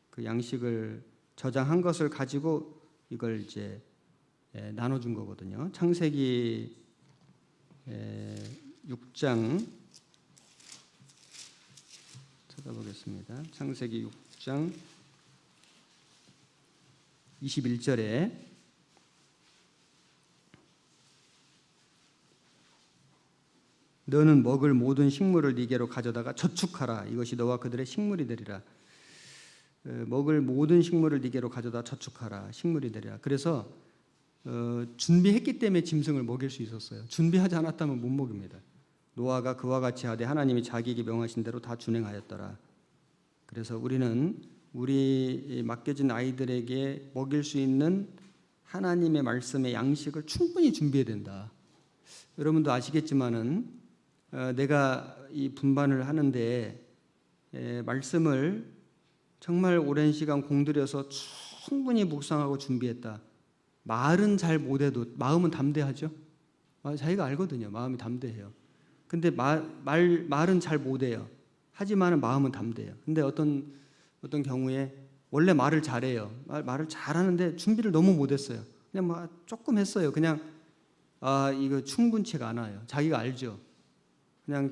그 양식을 저장한 것을 가지고 이걸 이제 나눠준 거거든요. 창세기 6장 찾아보겠습니다. 창세기 6장 21절에 너는 먹을 모든 식물을 네게로 가져다가 저축하라. 이것이 너와 그들의 식물이 되리라. 먹을 모든 식물을 네게로 가져다 저축하라. 식물이 되리라. 그래서 준비했기 때문에 짐승을 먹일 수 있었어요. 준비하지 않았다면 못 먹입니다. 노아가 그와 같이 하되 하나님이 자기에게 명하신 대로 다 준행하였더라. 그래서 우리는 우리 맡겨진 아이들에게 먹일 수 있는 하나님의 말씀의 양식을 충분히 준비해야 된다. 여러분도 아시겠지만은 내가 이 분반을 하는데 말씀을 정말 오랜 시간 공들여서 충분히 묵상하고 준비했다. 말은 잘 못해도 마음은 담대하죠. 자기가 알거든요. 마음이 담대해요. 근데 말은 잘 못해요. 하지만 마음은 담대해요. 근데 어떤 경우에 원래 말을 잘해요. 말을 잘하는데 준비를 너무 못했어요. 그냥 막 조금 했어요. 그냥 이거 충분치가 않아요. 자기가 알죠. 그냥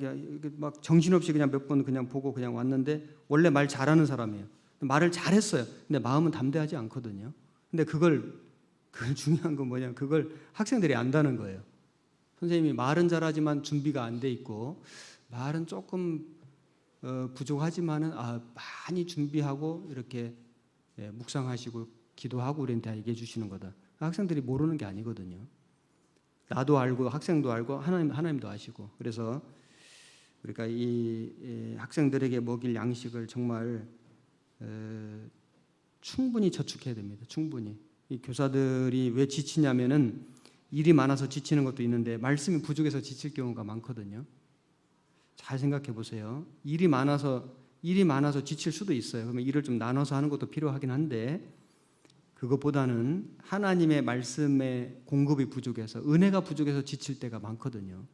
막 정신없이 그냥 몇 번 그냥 보고 그냥 왔는데 원래 말 잘하는 사람이에요. 말을 잘했어요. 근데 마음은 담대하지 않거든요. 근데 그걸 중요한 건 뭐냐? 그걸 학생들이 안다는 거예요. 선생님이 말은 잘하지만 준비가 안 돼 있고 말은 조금 부족하지만은 많이 준비하고 이렇게 묵상하시고 기도하고 우리한테 얘기해 주시는 거다. 학생들이 모르는 게 아니거든요. 나도 알고 학생도 알고 하나님도 아시고. 그래서 우리가 이 학생들에게 먹일 양식을 정말 충분히 저축해야 됩니다. 충분히. 이 교사들이 왜 지치냐면은 일이 많아서 지치는 것도 있는데 말씀이 부족해서 지칠 경우가 많거든요. 잘 생각해 보세요. 일이 많아서 지칠 수도 있어요. 그러면 일을 좀 나눠서 하는 것도 필요하긴 한데 그것보다는 하나님의 말씀의 공급이 부족해서 은혜가 부족해서 지칠 때가 많거든요.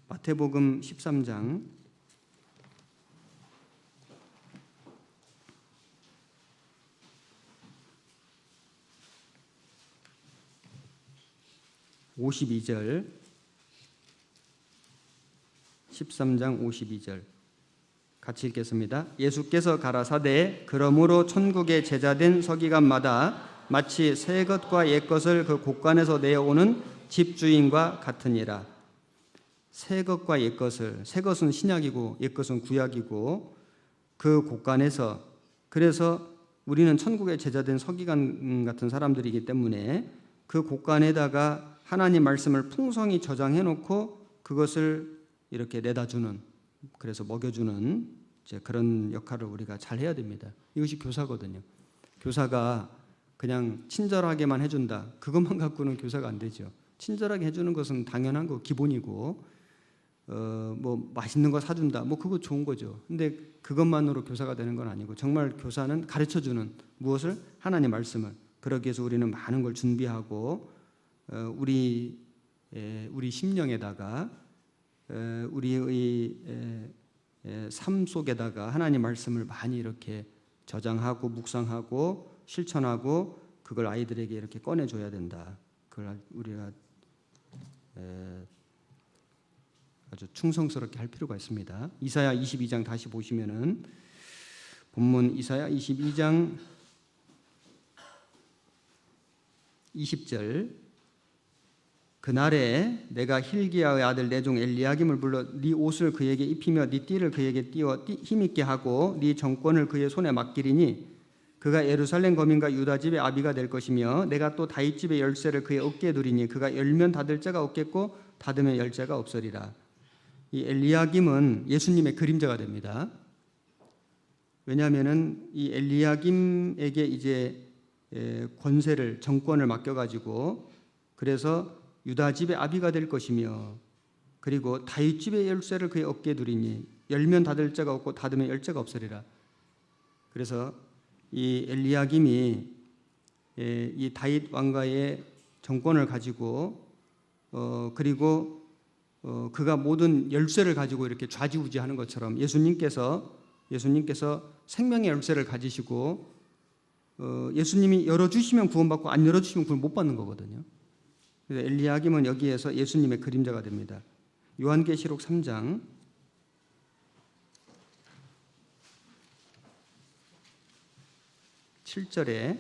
마태복음 13장 52절 13장 52절 같이 읽겠습니다. 예수께서 가라사대 그러므로 천국의 제자된 서기관마다 마치 새 것과 옛 것을 그 곳간에서 내어오는 집주인과 같으니라. 새 것과 옛 것을, 새 것은 신약이고 옛 것은 구약이고 그 곳간에서, 그래서 우리는 천국의 제자된 서기관 같은 사람들이기 때문에 그 곳간에다가 하나님 말씀을 풍성히 저장해 놓고 그것을 이렇게 내다 주는, 그래서 먹여주는 이제 그런 역할을 우리가 잘 해야 됩니다. 이것이 교사거든요. 교사가 그냥 친절하게만 해준다, 그것만 갖고는 교사가 안 되죠. 친절하게 해주는 것은 당연한 거, 기본이고 뭐 맛있는 거 사준다, 뭐 그거 좋은 거죠. 근데 그것만으로 교사가 되는 건 아니고 정말 교사는 가르쳐주는, 무엇을? 하나님 말씀을. 그러기 위해서 우리는 많은 걸 준비하고 우리 심령에다가 우리의 삶 속에다가 하나님 말씀을 많이 이렇게 저장하고 묵상하고 실천하고 그걸 아이들에게 이렇게 꺼내줘야 된다. 그걸 우리가 아주 충성스럽게 할 필요가 있습니다. 이사야 22장 다시 보시면은 본문 이사야 22장 20절 그날에 내가 힐기야의 아들 내 종 엘리야김을 불러 네 옷을 그에게 입히며 네 띠를 그에게 띄워 힘있게 하고 네 정권을 그의 손에 맡기리니 그가 예루살렘 거민과 유다 집의 아비가 될 것이며 내가 또 다윗 집의 열쇠를 그의 어깨에 두리니 그가 열면 닫을 자가 없겠고 닫으면 열 자가 없으리라. 이 엘리야김은 예수님의 그림자가 됩니다. 왜냐하면은 이 엘리야김에게 이제 권세를, 정권을 맡겨가지고 그래서 유다 집의 아비가 될 것이며 그리고 다윗 집의 열쇠를 그의 어깨에 두리니 열면 닫을 자가 없고 닫으면 열 자가 없으리라. 그래서 이 엘리야김이 이 다윗 왕가의 정권을 가지고 그리고 그가 모든 열쇠를 가지고 이렇게 좌지우지하는 것처럼 예수님께서 생명의 열쇠를 가지시고 예수님이 열어주시면 구원받고 안 열어주시면 구원 못 받는 거거든요. 그래서 엘리야김은 여기에서 예수님의 그림자가 됩니다. 요한계시록 3장 7절에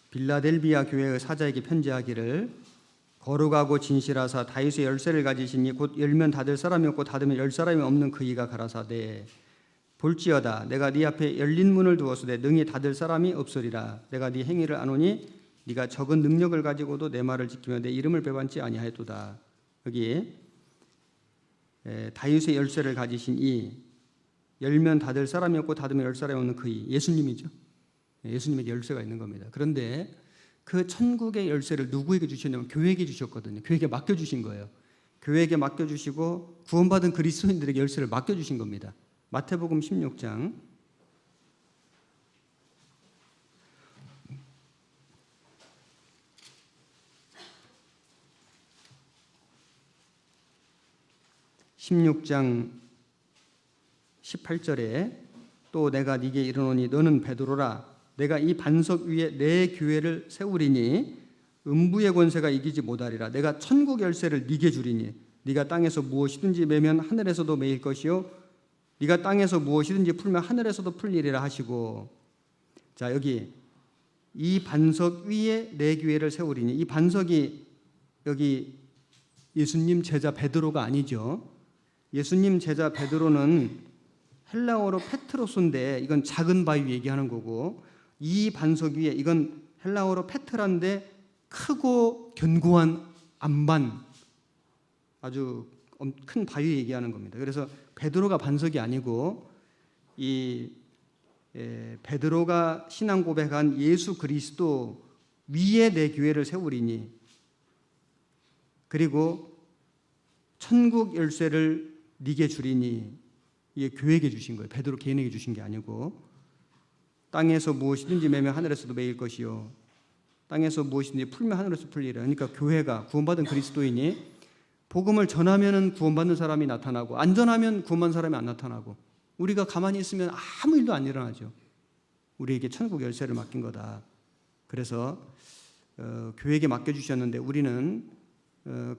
빌라델비아 교회의 사자에게 편지하기를 거룩하고 진실하사 다윗의 열쇠를 가지시니 곧 열면 닫을 사람이 없고 닫으면 열 사람이 없는 그이가 가라사대 볼지어다 내가 네 앞에 열린 문을 두었으되 능히 닫을 사람이 없으리라. 내가 네 행위를 아노니 네가 적은 능력을 가지고도 내 말을 지키며 내 이름을 배반치 아니하였도다. 여기 다윗의 열쇠를 가지신 이 열면 닫을 사람이 없고 닫으면 열 사람이 없는 그이 예수님이죠. 예수님에게 열쇠가 있는 겁니다. 그런데 그 천국의 열쇠를 누구에게 주셨냐면 교회에게 주셨거든요. 교회에게 맡겨주신 거예요. 교회에게 맡겨주시고 구원받은 그리스도인들에게 열쇠를 맡겨주신 겁니다. 마태복음 16장 16장 18절에 또 내가 네게 이르노니 너는 베드로라 내가 이 반석 위에 내 교회를 세우리니 음부의 권세가 이기지 못하리라. 내가 천국 열쇠를 네게 주리니 네가 땅에서 무엇이든지 매면 하늘에서도 매일 것이요 네가 땅에서 무엇이든지 풀면 하늘에서도 풀리리라 하시고, 자 여기 이 반석 위에 내 교회를 세우리니, 이 반석이 여기 예수님 제자 베드로가 아니죠. 예수님 제자 베드로는 헬라어로 페트로스인데 이건 작은 바위 얘기하는 거고, 이 반석 위에 이건 헬라어로 페트라인데 크고 견고한 안반, 아주 큰 바위 얘기하는 겁니다. 그래서 베드로가 반석이 아니고 이 베드로가 신앙 고백한 예수 그리스도 위에 내 교회를 세우리니, 그리고 천국 열쇠를 네게 주리니, 이게 교회에게 주신 거예요. 베드로 개인에게 주신 게 아니고, 땅에서 무엇이든지 매면 하늘에서도 매일 것이요 땅에서 무엇이든지 풀면 하늘에서 풀리라. 그러니까 교회가 구원받은 그리스도인이 복음을 전하면 구원받는 사람이 나타나고, 안전하면 구원받는 사람이 안 나타나고, 우리가 가만히 있으면 아무 일도 안 일어나죠. 우리에게 천국 열쇠를 맡긴 거다. 그래서 교회에게 맡겨주셨는데 우리는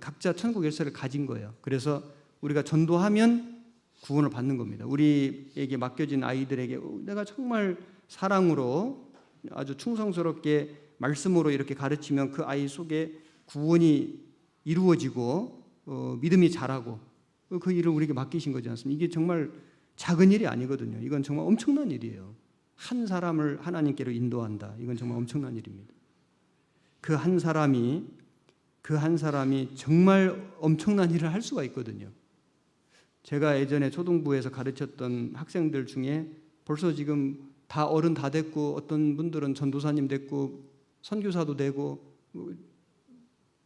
각자 천국 열쇠를 가진 거예요. 그래서 우리가 전도하면 구원을 받는 겁니다. 우리에게 맡겨진 아이들에게 내가 정말 사랑으로 아주 충성스럽게 말씀으로 이렇게 가르치면 그 아이 속에 구원이 이루어지고 믿음이 자라고, 그 일을 우리에게 맡기신 거지 않습니까? 이게 정말 작은 일이 아니거든요. 이건 정말 엄청난 일이에요. 한 사람을 하나님께로 인도한다. 이건 정말 엄청난 일입니다. 그 한 사람이 정말 엄청난 일을 할 수가 있거든요. 제가 예전에 초등부에서 가르쳤던 학생들 중에 벌써 지금 다 어른 다 됐고, 어떤 분들은 전도사님 됐고 선교사도 되고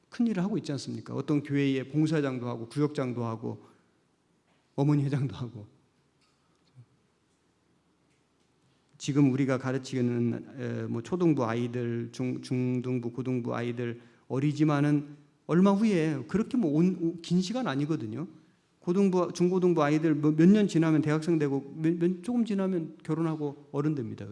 큰 일을 하고 있지 않습니까? 어떤 교회에 봉사장도 하고 구역장도 하고 어머니 회장도 하고. 지금 우리가 가르치는 초등부 아이들, 중등부, 고등부 아이들 어리지만은 얼마 후에 그렇게 긴 시간 아니거든요. 고등부, 중고등부 아이들 몇 년 지나면 대학생 되고 조금 지나면 결혼하고 어른 됩니다.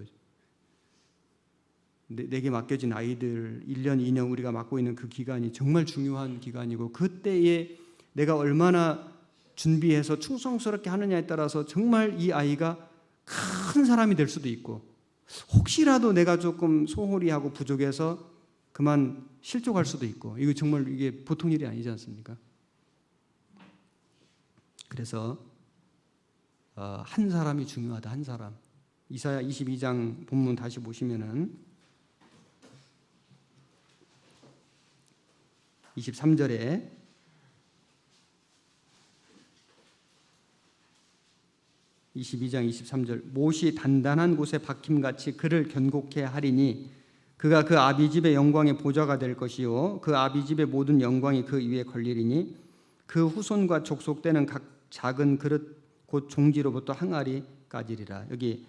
내게 맡겨진 아이들 1년, 2년 우리가 맡고 있는 그 기간이 정말 중요한 기간이고, 그때에 내가 얼마나 준비해서 충성스럽게 하느냐에 따라서 정말 이 아이가 큰 사람이 될 수도 있고, 혹시라도 내가 조금 소홀히 하고 부족해서 그만 실족할 수도 있고, 이거 정말 이게 보통 일이 아니지 않습니까? 그래서 한 사람이 중요하다. 한 사람. 이사야 22장 본문 다시 보시면은 23절에 못이 단단한 곳에 박힘같이 그를 견고케 하리니 그가 그 아비집의 영광의 보좌가 될 것이요 그 아비집의 모든 영광이 그 위에 걸리리니 그 후손과 족속되는 각 작은 그릇 곧 종지로부터 항아리 까지리라. 여기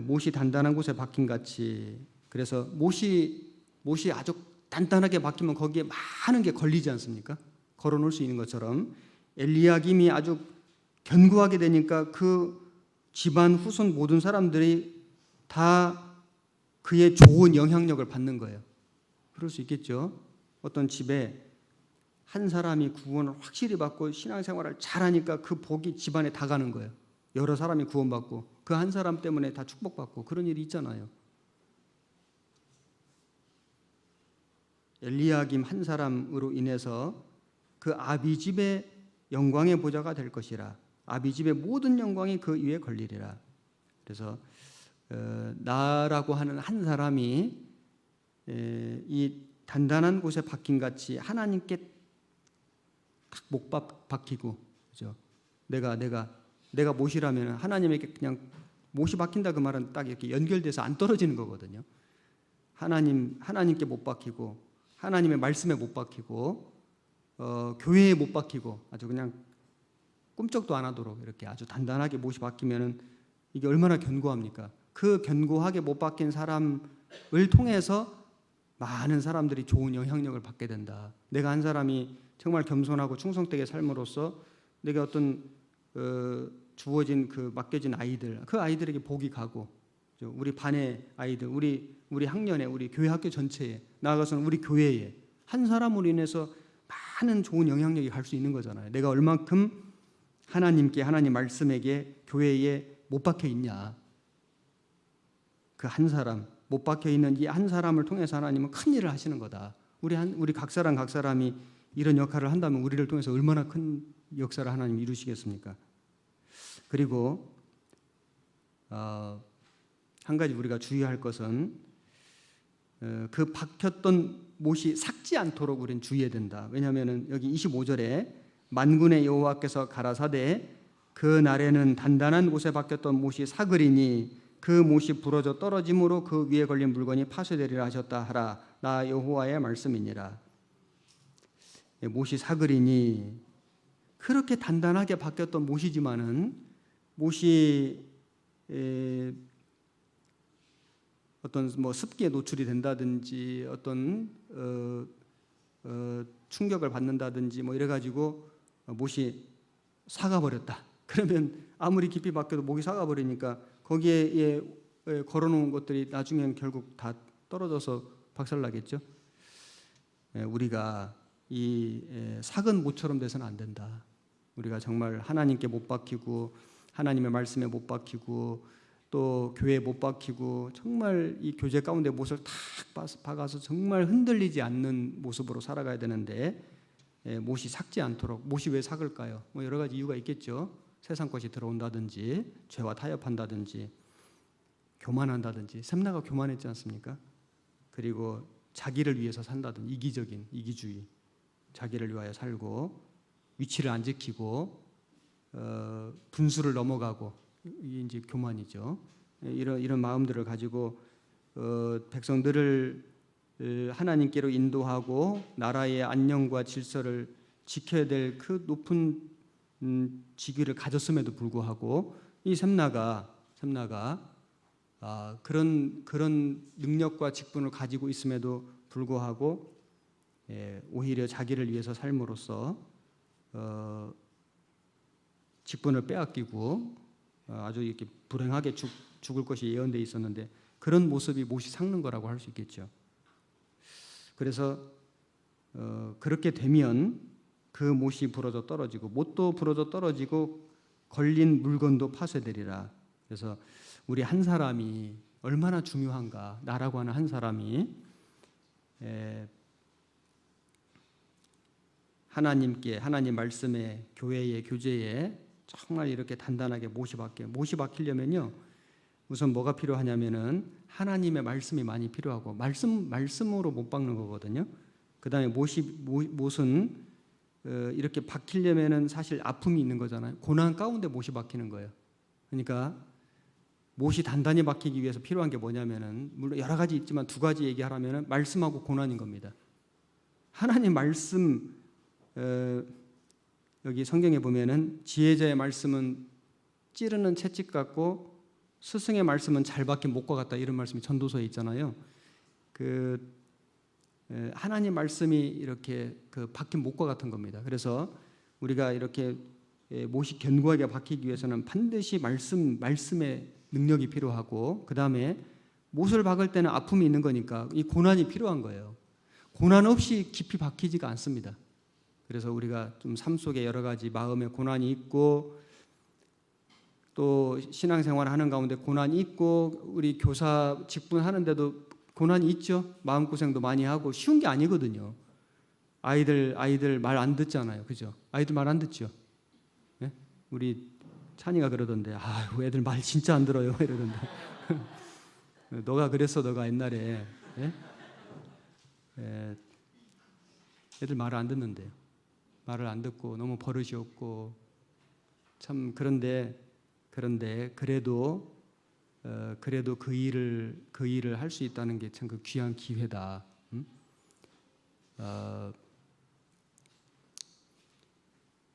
못이 단단한 곳에 박힘같이, 그래서 못이 아주 단단하게 박히면 거기에 많은 게 걸리지 않습니까? 걸어놓을 수 있는 것처럼 엘리야김이 아주 견고하게 되니까 그 집안 후손 모든 사람들이 다 그의 좋은 영향력을 받는 거예요. 그럴 수 있겠죠. 어떤 집에 한 사람이 구원을 확실히 받고 신앙생활을 잘하니까 그 복이 집안에 다 가는 거예요. 여러 사람이 구원받고 그 한 사람 때문에 다 축복받고 그런 일이 있잖아요. 엘리야김 한 사람으로 인해서 그 아비집의 영광의 보좌가 될 것이라. 아비집의 모든 영광이 그 위에 걸리리라. 그래서 나라고 하는 한 사람이 이 단단한 곳에 박힌같이 하나님께 딱 못 박히고, 그죠? 내가 못이라면 하나님에게 그냥 못이 박힌다 그 말은 딱 이렇게 연결돼서 안 떨어지는 거거든요. 하나님께 못 박히고 하나님의 말씀에 못 박히고 교회에 못 박히고 아주 그냥 꿈쩍도 안 하도록 이렇게 아주 단단하게 못이 박히면은 이게 얼마나 견고합니까? 그 견고하게 못 박힌 사람을 통해서 많은 사람들이 좋은 영향력을 받게 된다. 내가 한 사람이 정말 겸손하고 충성되게 삶으로써 내가 어떤 주어진 그 맡겨진 아이들, 그 아이들에게 복이 가고, 우리 반의 아이들, 우리 학년에, 우리 교회 학교 전체에, 나아가서는 우리 교회에 한 사람으로 인해서 많은 좋은 영향력이 갈 수 있는 거잖아요. 내가 얼만큼 하나님께, 하나님 말씀에게, 교회에 못 박혀 있냐. 그 한 사람, 못 박혀 있는 이 한 사람을 통해서 하나님은 큰 일을 하시는 거다. 우리 각 사람이 이런 역할을 한다면 우리를 통해서 얼마나 큰 역사를 하나님 이루시겠습니까? 그리고 한 가지 우리가 주의할 것은 그 박혔던 못이 삭지 않도록 우리는 주의해야 된다. 왜냐하면 여기 25절에 만군의 여호와께서 가라사대 그 날에는 단단한 못에 박혔던 못이 삭으리니 그 못이 부러져 떨어짐으로 그 위에 걸린 물건이 파쇄되리라 하셨다 하라. 나 여호와의 말씀이니라. 못이 삭으리니, 그렇게 단단하게 박혔던 못이지만은 못이 어떤 뭐 습기에 노출이 된다든지 어떤 충격을 받는다든지 뭐 이래 가지고 못이 삭아버렸다. 그러면 아무리 깊이 박혀도 목이 삭아버리니까 거기에 걸어놓은 것들이 나중엔 결국 다 떨어져서 박살나겠죠. 우리가 이 삭은 못처럼 돼서는 안 된다. 우리가 정말 하나님께 못 박히고 하나님의 말씀에 못 박히고 또 교회에 못 박히고 정말 이 교제 가운데 못을 탁 박아서 정말 흔들리지 않는 모습으로 살아가야 되는데 못이 삭지 않도록. 못이 왜 삭을까요? 뭐 여러 가지 이유가 있겠죠. 세상 것이 들어온다든지 죄와 타협한다든지 교만한다든지. 샘나가 교만했지 않습니까? 그리고 자기를 위해서 산다든지 이기적인 이기주의, 자기를 위하여 살고 위치를 안 지키고 분수를 넘어가고, 이게 이제 교만이죠. 이런 마음들을 가지고 백성들을 하나님께로 인도하고 나라의 안녕과 질서를 지켜야 될 그 높은 직위를 가졌음에도 불구하고 이 샘나가 그런 능력과 직분을 가지고 있음에도 불구하고 오히려 자기를 위해서 삶으로써 직분을 빼앗기고 아주 이렇게 불행하게 죽을 것이 예언되어 있었는데, 그런 모습이 못이 삭는 거라고 할 수 있겠죠. 그래서 그렇게 되면 그 못이 부러져 떨어지고, 못도 부러져 떨어지고 걸린 물건도 파쇄되리라. 그래서 우리 한 사람이 얼마나 중요한가. 나라고 하는 한 사람이 하나님께, 하나님 말씀에, 교회에, 교제에 정말 이렇게 단단하게 못이 박히려면요, 우선 뭐가 필요하냐면은 하나님의 말씀이 많이 필요하고, 말씀으로 못 박는 거거든요. 그 다음에 못은 이렇게 박히려면은 사실 아픔이 있는 거잖아요. 고난 가운데 못이 박히는 거예요. 그러니까 못이 단단히 박히기 위해서 필요한 게 뭐냐면은, 물론 여러 가지 있지만 두 가지 얘기하라면은 말씀하고 고난인 겁니다. 하나님 말씀, 여기 성경에 보면은 지혜자의 말씀은 찌르는 채찍 같고 스승의 말씀은 잘 박힌 못과 같다, 이런 말씀이 전도서에 있잖아요. 하나님 말씀이 이렇게 박힌 못과 같은 겁니다. 그래서 우리가 이렇게 못이 견고하게 박히기 위해서는 반드시 말씀의 능력이 필요하고, 그 다음에 못을 박을 때는 아픔이 있는 거니까 이 고난이 필요한 거예요. 고난 없이 깊이 박히지가 않습니다. 그래서 우리가 좀 삶 속에 여러 가지 마음의 고난이 있고, 또 신앙생활 하는 가운데 고난이 있고, 우리 교사 직분 하는데도 고난이 있죠. 마음고생도 많이 하고 쉬운 게 아니거든요. 아이들 말 안 듣잖아요. 그죠? 아이들 말 안 듣죠. 네? 우리 찬이가 그러던데, 애들 말 진짜 안 들어요 이러던데. 너가 그랬어, 너가 옛날에. 네? 애들 말을 안 듣는데요. 말을 안 듣고 너무 버릇이 없고 참. 그런데 그래도 그 일을 할 수 있다는 게 참 그 귀한 기회다.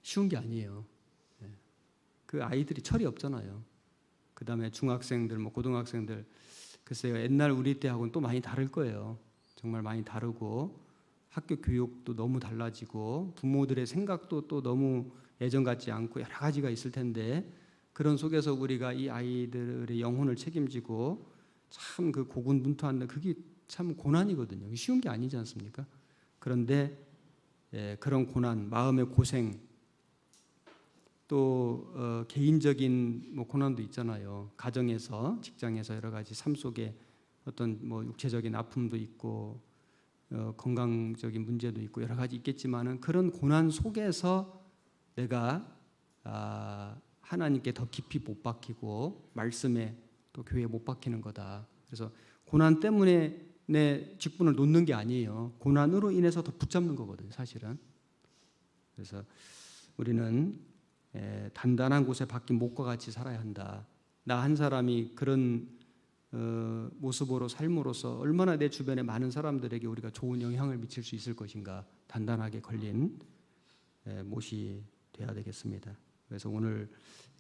쉬운 게 아니에요. 그 아이들이 철이 없잖아요. 그 다음에 중학생들, 뭐 고등학생들, 글쎄요, 옛날 우리 때하고는 또 많이 다를 거예요. 정말 많이 다르고, 학교 교육도 너무 달라지고, 부모들의 생각도 또 너무 예전 같지 않고 여러 가지가 있을 텐데, 그런 속에서 우리가 이 아이들의 영혼을 책임지고 참 그 고군분투한다. 그게 참 고난이거든요. 쉬운 게 아니지 않습니까? 그런데 그런 고난, 마음의 고생, 또 개인적인 뭐 고난도 있잖아요. 가정에서, 직장에서 여러 가지 삶 속에 어떤 뭐 육체적인 아픔도 있고 건강적인 문제도 있고 여러 가지 있겠지만은 그런 고난 속에서 내가 하나님께 더 깊이 못 박히고 말씀에 또 교회에 못 박히는 거다. 그래서 고난 때문에 내 직분을 놓는 게 아니에요. 고난으로 인해서 더 붙잡는 거거든요, 사실은. 그래서 우리는 단단한 곳에 박힌 목과 같이 살아야 한다. 나 한 사람이 그런 모습으로 삶으로써 얼마나 내 주변에 많은 사람들에게 우리가 좋은 영향을 미칠 수 있을 것인가. 단단하게 걸린 못이 돼야 되겠습니다. 그래서 오늘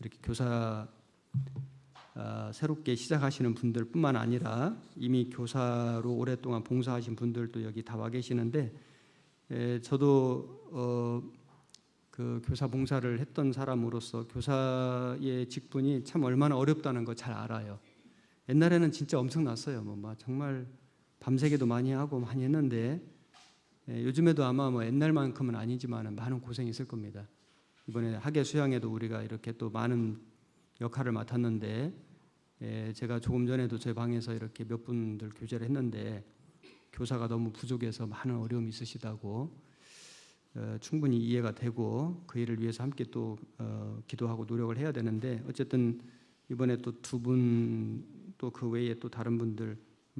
이렇게 교사 새롭게 시작하시는 분들뿐만 아니라 이미 교사로 오랫동안 봉사하신 분들도 여기 다 와 계시는데 저도 그 교사 봉사를 했던 사람으로서 교사의 직분이 참 얼마나 어렵다는 거 잘 알아요. 옛날에는 진짜 엄청났어요. 뭐 정말 밤새기도 많이 하고 많이 했는데 요즘에도 아마 뭐 옛날만큼은 아니지만 많은 고생이 있을 겁니다. 이번에 학예 수양에도 우리가 이렇게 또 많은 역할을 맡았는데 제가 조금 전에도 제 방에서 이렇게 몇 분들 교제를 했는데 교사가 너무 부족해서 많은 어려움이 있으시다고 충분히 이해가 되고 그 일을 위해서 함께 또 기도하고 노력을 해야 되는데 어쨌든 이번에 또 두 분 또 그 외에 또 다른 분들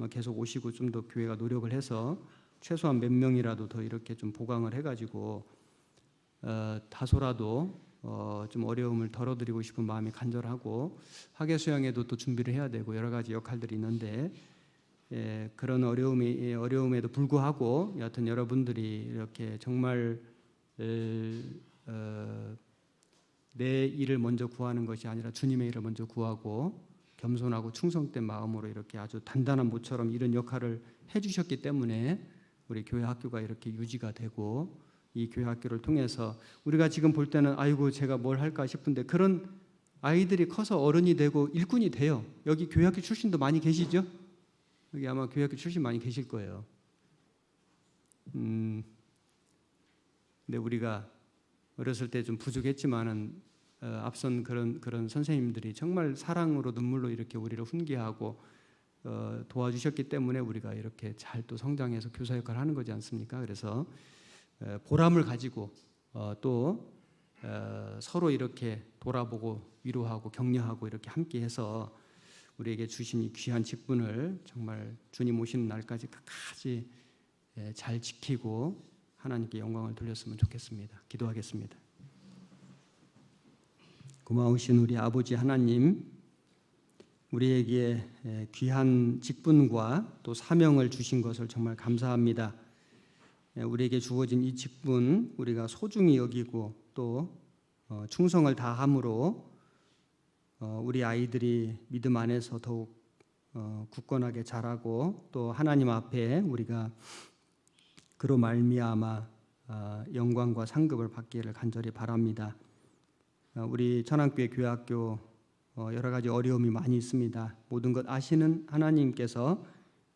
계속 오시고 좀 더 교회가 노력을 해서 최소한 몇 명이라도 더 이렇게 좀 보강을 해가지고 다소라도 좀 어려움을 덜어드리고 싶은 마음이 간절하고 학예 수양에도 또 준비를 해야 되고 여러 가지 역할들이 있는데 그런 어려움에도 불구하고 여하튼 여러분들이 이렇게 정말 내 일을 먼저 구하는 것이 아니라 주님의 일을 먼저 구하고 겸손하고 충성된 마음으로 이렇게 아주 단단한 모처럼 이런 역할을 해주셨기 때문에 우리 교회 학교가 이렇게 유지가 되고 이 교회 학교를 통해서 우리가 지금 볼 때는 아이고 제가 뭘 할까 싶은데 그런 아이들이 커서 어른이 되고 일꾼이 돼요. 여기 교회 학교 출신도 많이 계시죠? 여기 아마 교회 학교 출신 많이 계실 거예요. 근데 우리가 어렸을 때 좀 부족했지만은 앞선 그런 선생님들이 정말 사랑으로 눈물로 이렇게 우리를 훈계하고 도와주셨기 때문에 우리가 이렇게 잘 또 성장해서 교사 역할을 하는 거지 않습니까? 그래서 보람을 가지고 또 서로 이렇게 돌아보고 위로하고 격려하고 이렇게 함께해서 우리에게 주신 이 귀한 직분을 정말 주님 오시는 날까지 끝까지 잘 지키고 하나님께 영광을 돌렸으면 좋겠습니다. 기도하겠습니다. 고마우신 우리 아버지 하나님, 우리에게 귀한 직분과 또 사명을 주신 것을 정말 감사합니다. 우리에게 주어진 이 직분 우리가 소중히 여기고 또 충성을 다함으로 우리 아이들이 믿음 안에서 더욱 굳건하게 자라고 또 하나님 앞에 우리가 그로 말미암아 영광과 상급을 받기를 간절히 바랍니다. 우리 천안교회 교회학교 여러 가지 어려움이 많이 있습니다. 모든 것 아시는 하나님께서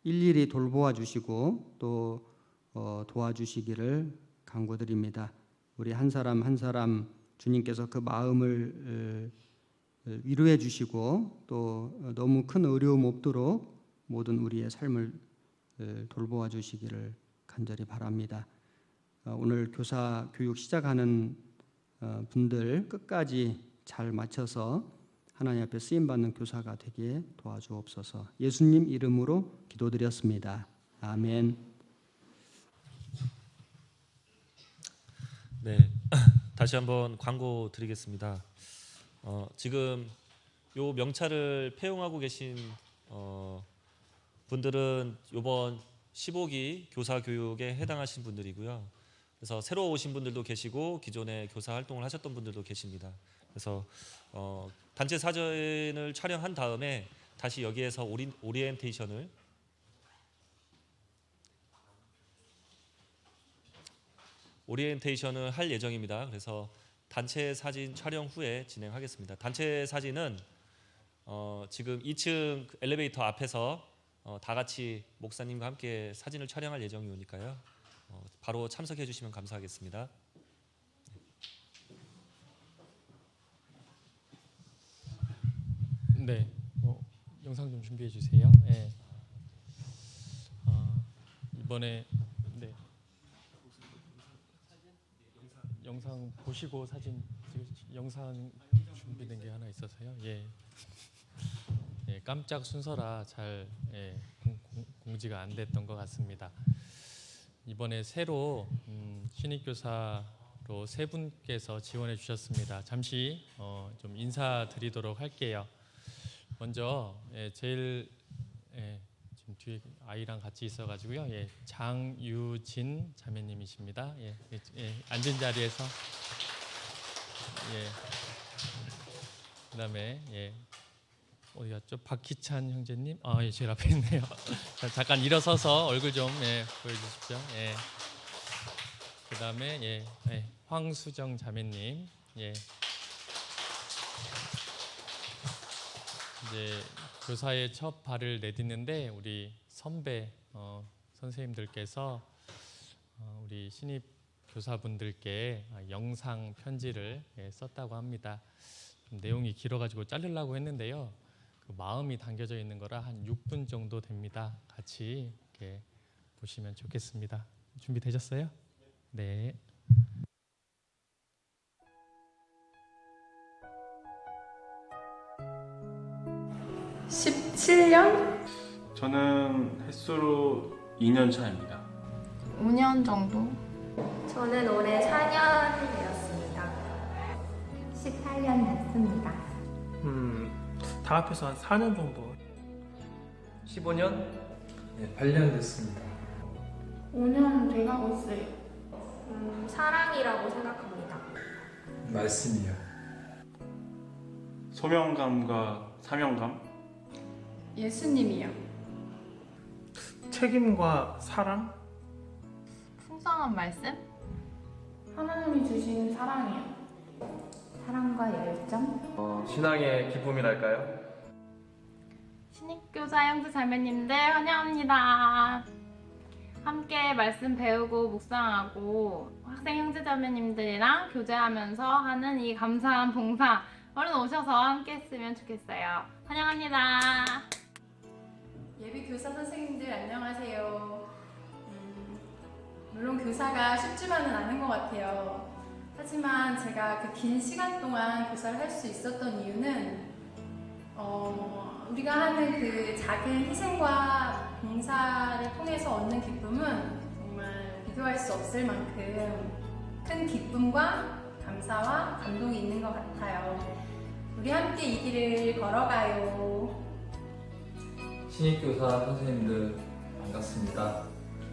일일이 돌보아 주시고 또 도와주시기를 간구드립니다. 우리 한 사람 한 사람 주님께서 그 마음을 위로해 주시고 또 너무 큰 어려움 없도록 모든 우리의 삶을 돌보아 주시기를 간절히 바랍니다. 오늘 교사 교육 시작하는 분들 끝까지 잘 마쳐서 하나님 앞에 쓰임받는 교사가 되게 도와주옵소서. 예수님 이름으로 기도드렸습니다. 아멘. 네, 다시 한번 광고 드리겠습니다. 지금 요 명찰을 폐용하고 계신 분들은 이번 15기 교사 교육에 해당하신 분들이고요. 그래서 새로 오신 분들도 계시고 기존에 교사 활동을 하셨던 분들도 계십니다. 그래서 단체 사진을 촬영한 다음에 다시 여기에서 오리엔테이션을 할 예정입니다. 그래서 단체 사진 촬영 후에 진행하겠습니다. 단체 사진은 지금 2층 엘리베이터 앞에서 다 같이 목사님과 함께 사진을 촬영할 예정이오니까요. 바로 참석해 주시면 감사하겠습니다. 네, 영상 좀 준비해 주세요. 네. 이번에 네. 영상 보시고 사진 영상 준비된 게 하나 있어서요. 예. 예, 깜짝 순서라 잘 공지가 안 됐던 것 같습니다. 이번에 새로 신입교사로 세 분께서 지원해 주셨습니다. 잠시 좀 인사드리도록 할게요. 먼저 제일 지금 뒤에 아이랑 같이 있어가지고요. 장유진 자매님이십니다. 앉은 자리에서 그다음에 어디 갔죠? 박희찬 형제님, 제일 앞에 있네요. 잠깐 일어서서 얼굴 좀 보여주십시오. 그다음에 황수정 자매님, 이제 교사의 첫 발을 내딛는데 우리 선배 선생님들께서 우리 신입 교사분들께 영상 편지를 썼다고 합니다. 좀 내용이 길어가지고 자르려고 했는데요. 그 마음이 담겨져 있는 거라 한 6분 정도 됩니다. 같이 이렇게 보시면 좋겠습니다. 준비되셨어요? 네. 저는 햇수로 2년 차입니다. 5년 정도? 저는 올해 4년 되었습니다. 18년 됐습니다. 다 합해서 한 4년 정도. 15년? 네, 8년 됐습니다. 5년 돼가고 있어요. 사랑이라고 생각합니다. 말씀이요. 소명감과 사명감? 예수님이요. 책임과 사랑? 풍성한 말씀? 하나님이 주신 사랑이요. 사랑과 열정? 신앙의 기쁨이랄까요? 신입교사 형제 자매님들 환영합니다. 함께 말씀 배우고 묵상하고 학생 형제 자매님들이랑 교제하면서 하는 이 감사한 봉사, 얼른 오셔서 함께 했으면 좋겠어요. 환영합니다. 예비 교사 선생님들 안녕하세요. 물론 교사가 쉽지만은 않은 것 같아요. 하지만 제가 그 긴 시간 동안 교사를 할 수 있었던 이유는 우리가 하는 그 작은 희생과 봉사를 통해서 얻는 기쁨은 정말 비교할 수 없을 만큼 큰 기쁨과 감사와 감동이 있는 것 같아요. 우리 함께 이 길을 걸어가요. 신입교사 선생님들 반갑습니다.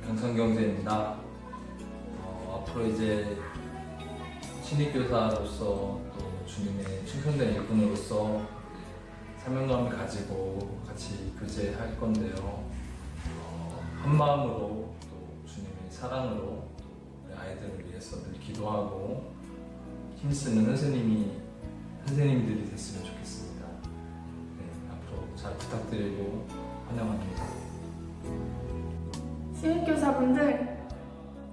강성경재입니다. 앞으로 이제 신입교사로서 또 주님의 충성된 일꾼으로서 사명감을 가지고 같이 교제할 건데요. 한 마음으로 또 주님의 사랑으로 또 우리 아이들을 위해서 늘 기도하고 힘쓰는 선생님들이 됐으면 좋겠습니다. 네, 앞으로 잘 부탁드리고 환영합니다. 신입교사분들,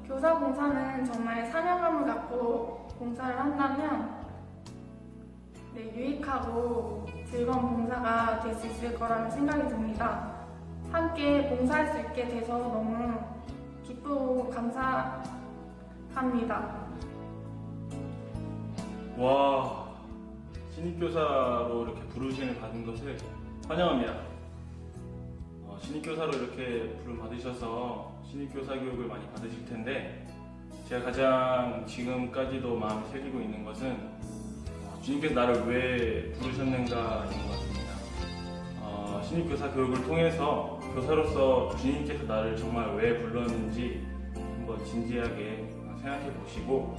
교사 봉사는 정말 사명감을 갖고 봉사를 한다면 유익하고 즐거운 봉사가 될 수 있을 거라는 생각이 듭니다. 함께 봉사할 수 있게 돼서 너무 기쁘고 감사합니다. 와, 신입교사로 이렇게 부르심을 받은 것을 환영합니다. 신입교사로 이렇게 부름 받으셔서 신입교사 교육을 많이 받으실 텐데 제가 가장 지금까지도 마음에 새기고 있는 것은 주님께서 나를 왜 부르셨는가인 것 같습니다. 신입교사 교육을 통해서 교사로서 주님께서 나를 정말 왜 불렀는지 한번 진지하게 생각해 보시고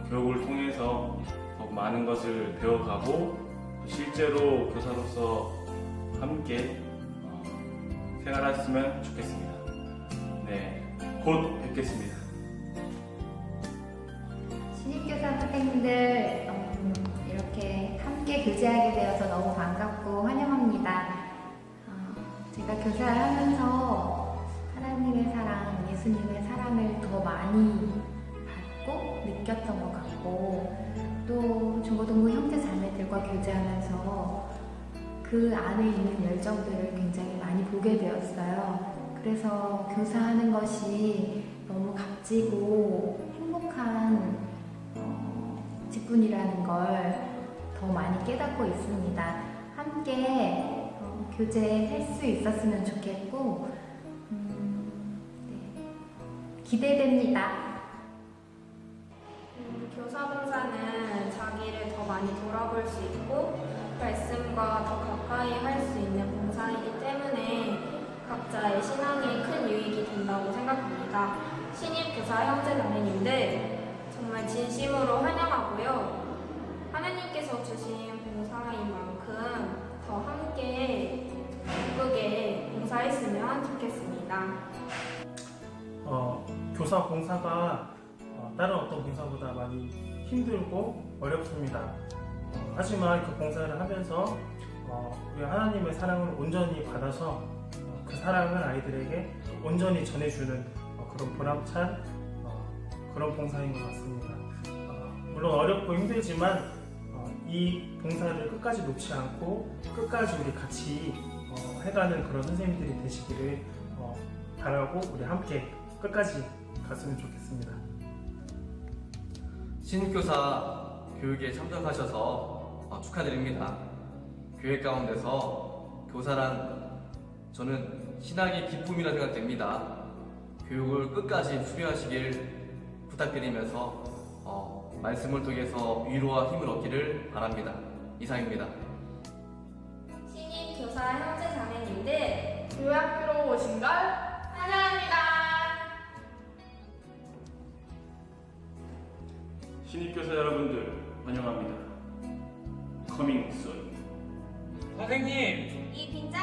교육을 통해서 더욱 많은 것을 배워가고 실제로 교사로서 함께 생활했으면 좋겠습니다. 네, 곧 뵙겠습니다. 신입교사 선생님들 함께 교제하게 되어서 너무 반갑고 환영합니다. 제가 교사를 하면서 하나님의 사랑, 예수님의 사랑을 더 많이 받고 느꼈던 것 같고, 또 중고등부 형제 자매들과 교제하면서 그 안에 있는 열정들을 굉장히 많이 보게 되었어요. 그래서 교사하는 것이 너무 값지고 행복한 직분이라는 걸 더 많이 깨닫고 있습니다. 함께 교제할 수 있었으면 좋겠고, 네, 기대됩니다. 교사 봉사는 자기를 더 많이 돌아볼 수 있고 말씀과 더 가까이 할 수 있는 봉사이기 때문에 각자의 신앙에 큰 유익이 된다고 생각합니다. 신입 교사 형제 자매님들 정말 진심으로 환영하고요. 하나님께서 주신 봉사인 만큼 더 함께 기쁘게 봉사했으면 좋겠습니다. 교사 봉사가 다른 어떤 봉사보다 많이 힘들고 어렵습니다. 하지만 그 봉사를 하면서 우리 하나님의 사랑을 온전히 받아서 그 사랑을 아이들에게 온전히 전해주는 그런 보람찬 그런 봉사인 것 같습니다. 물론 어렵고 힘들지만 이 봉사를 끝까지 놓지 않고 끝까지 우리 같이 해가는 그런 선생님들이 되시기를 바라고 우리 함께 끝까지 갔으면 좋겠습니다. 신입교사 교육에 참석하셔서 축하드립니다. 교회 가운데서 교사란 저는 신학의 기쁨이라 생각됩니다. 교육을 끝까지 수료하시길 부탁드리면서 말씀을 통해서 위로와 힘을 얻기를 바랍니다. 이상입니다. 신입 교사 형제 자매님들 교회학교로 오신 걸 환영합니다. 신입교사 여러분들 환영합니다. Coming soon. 선생님, 이 빈자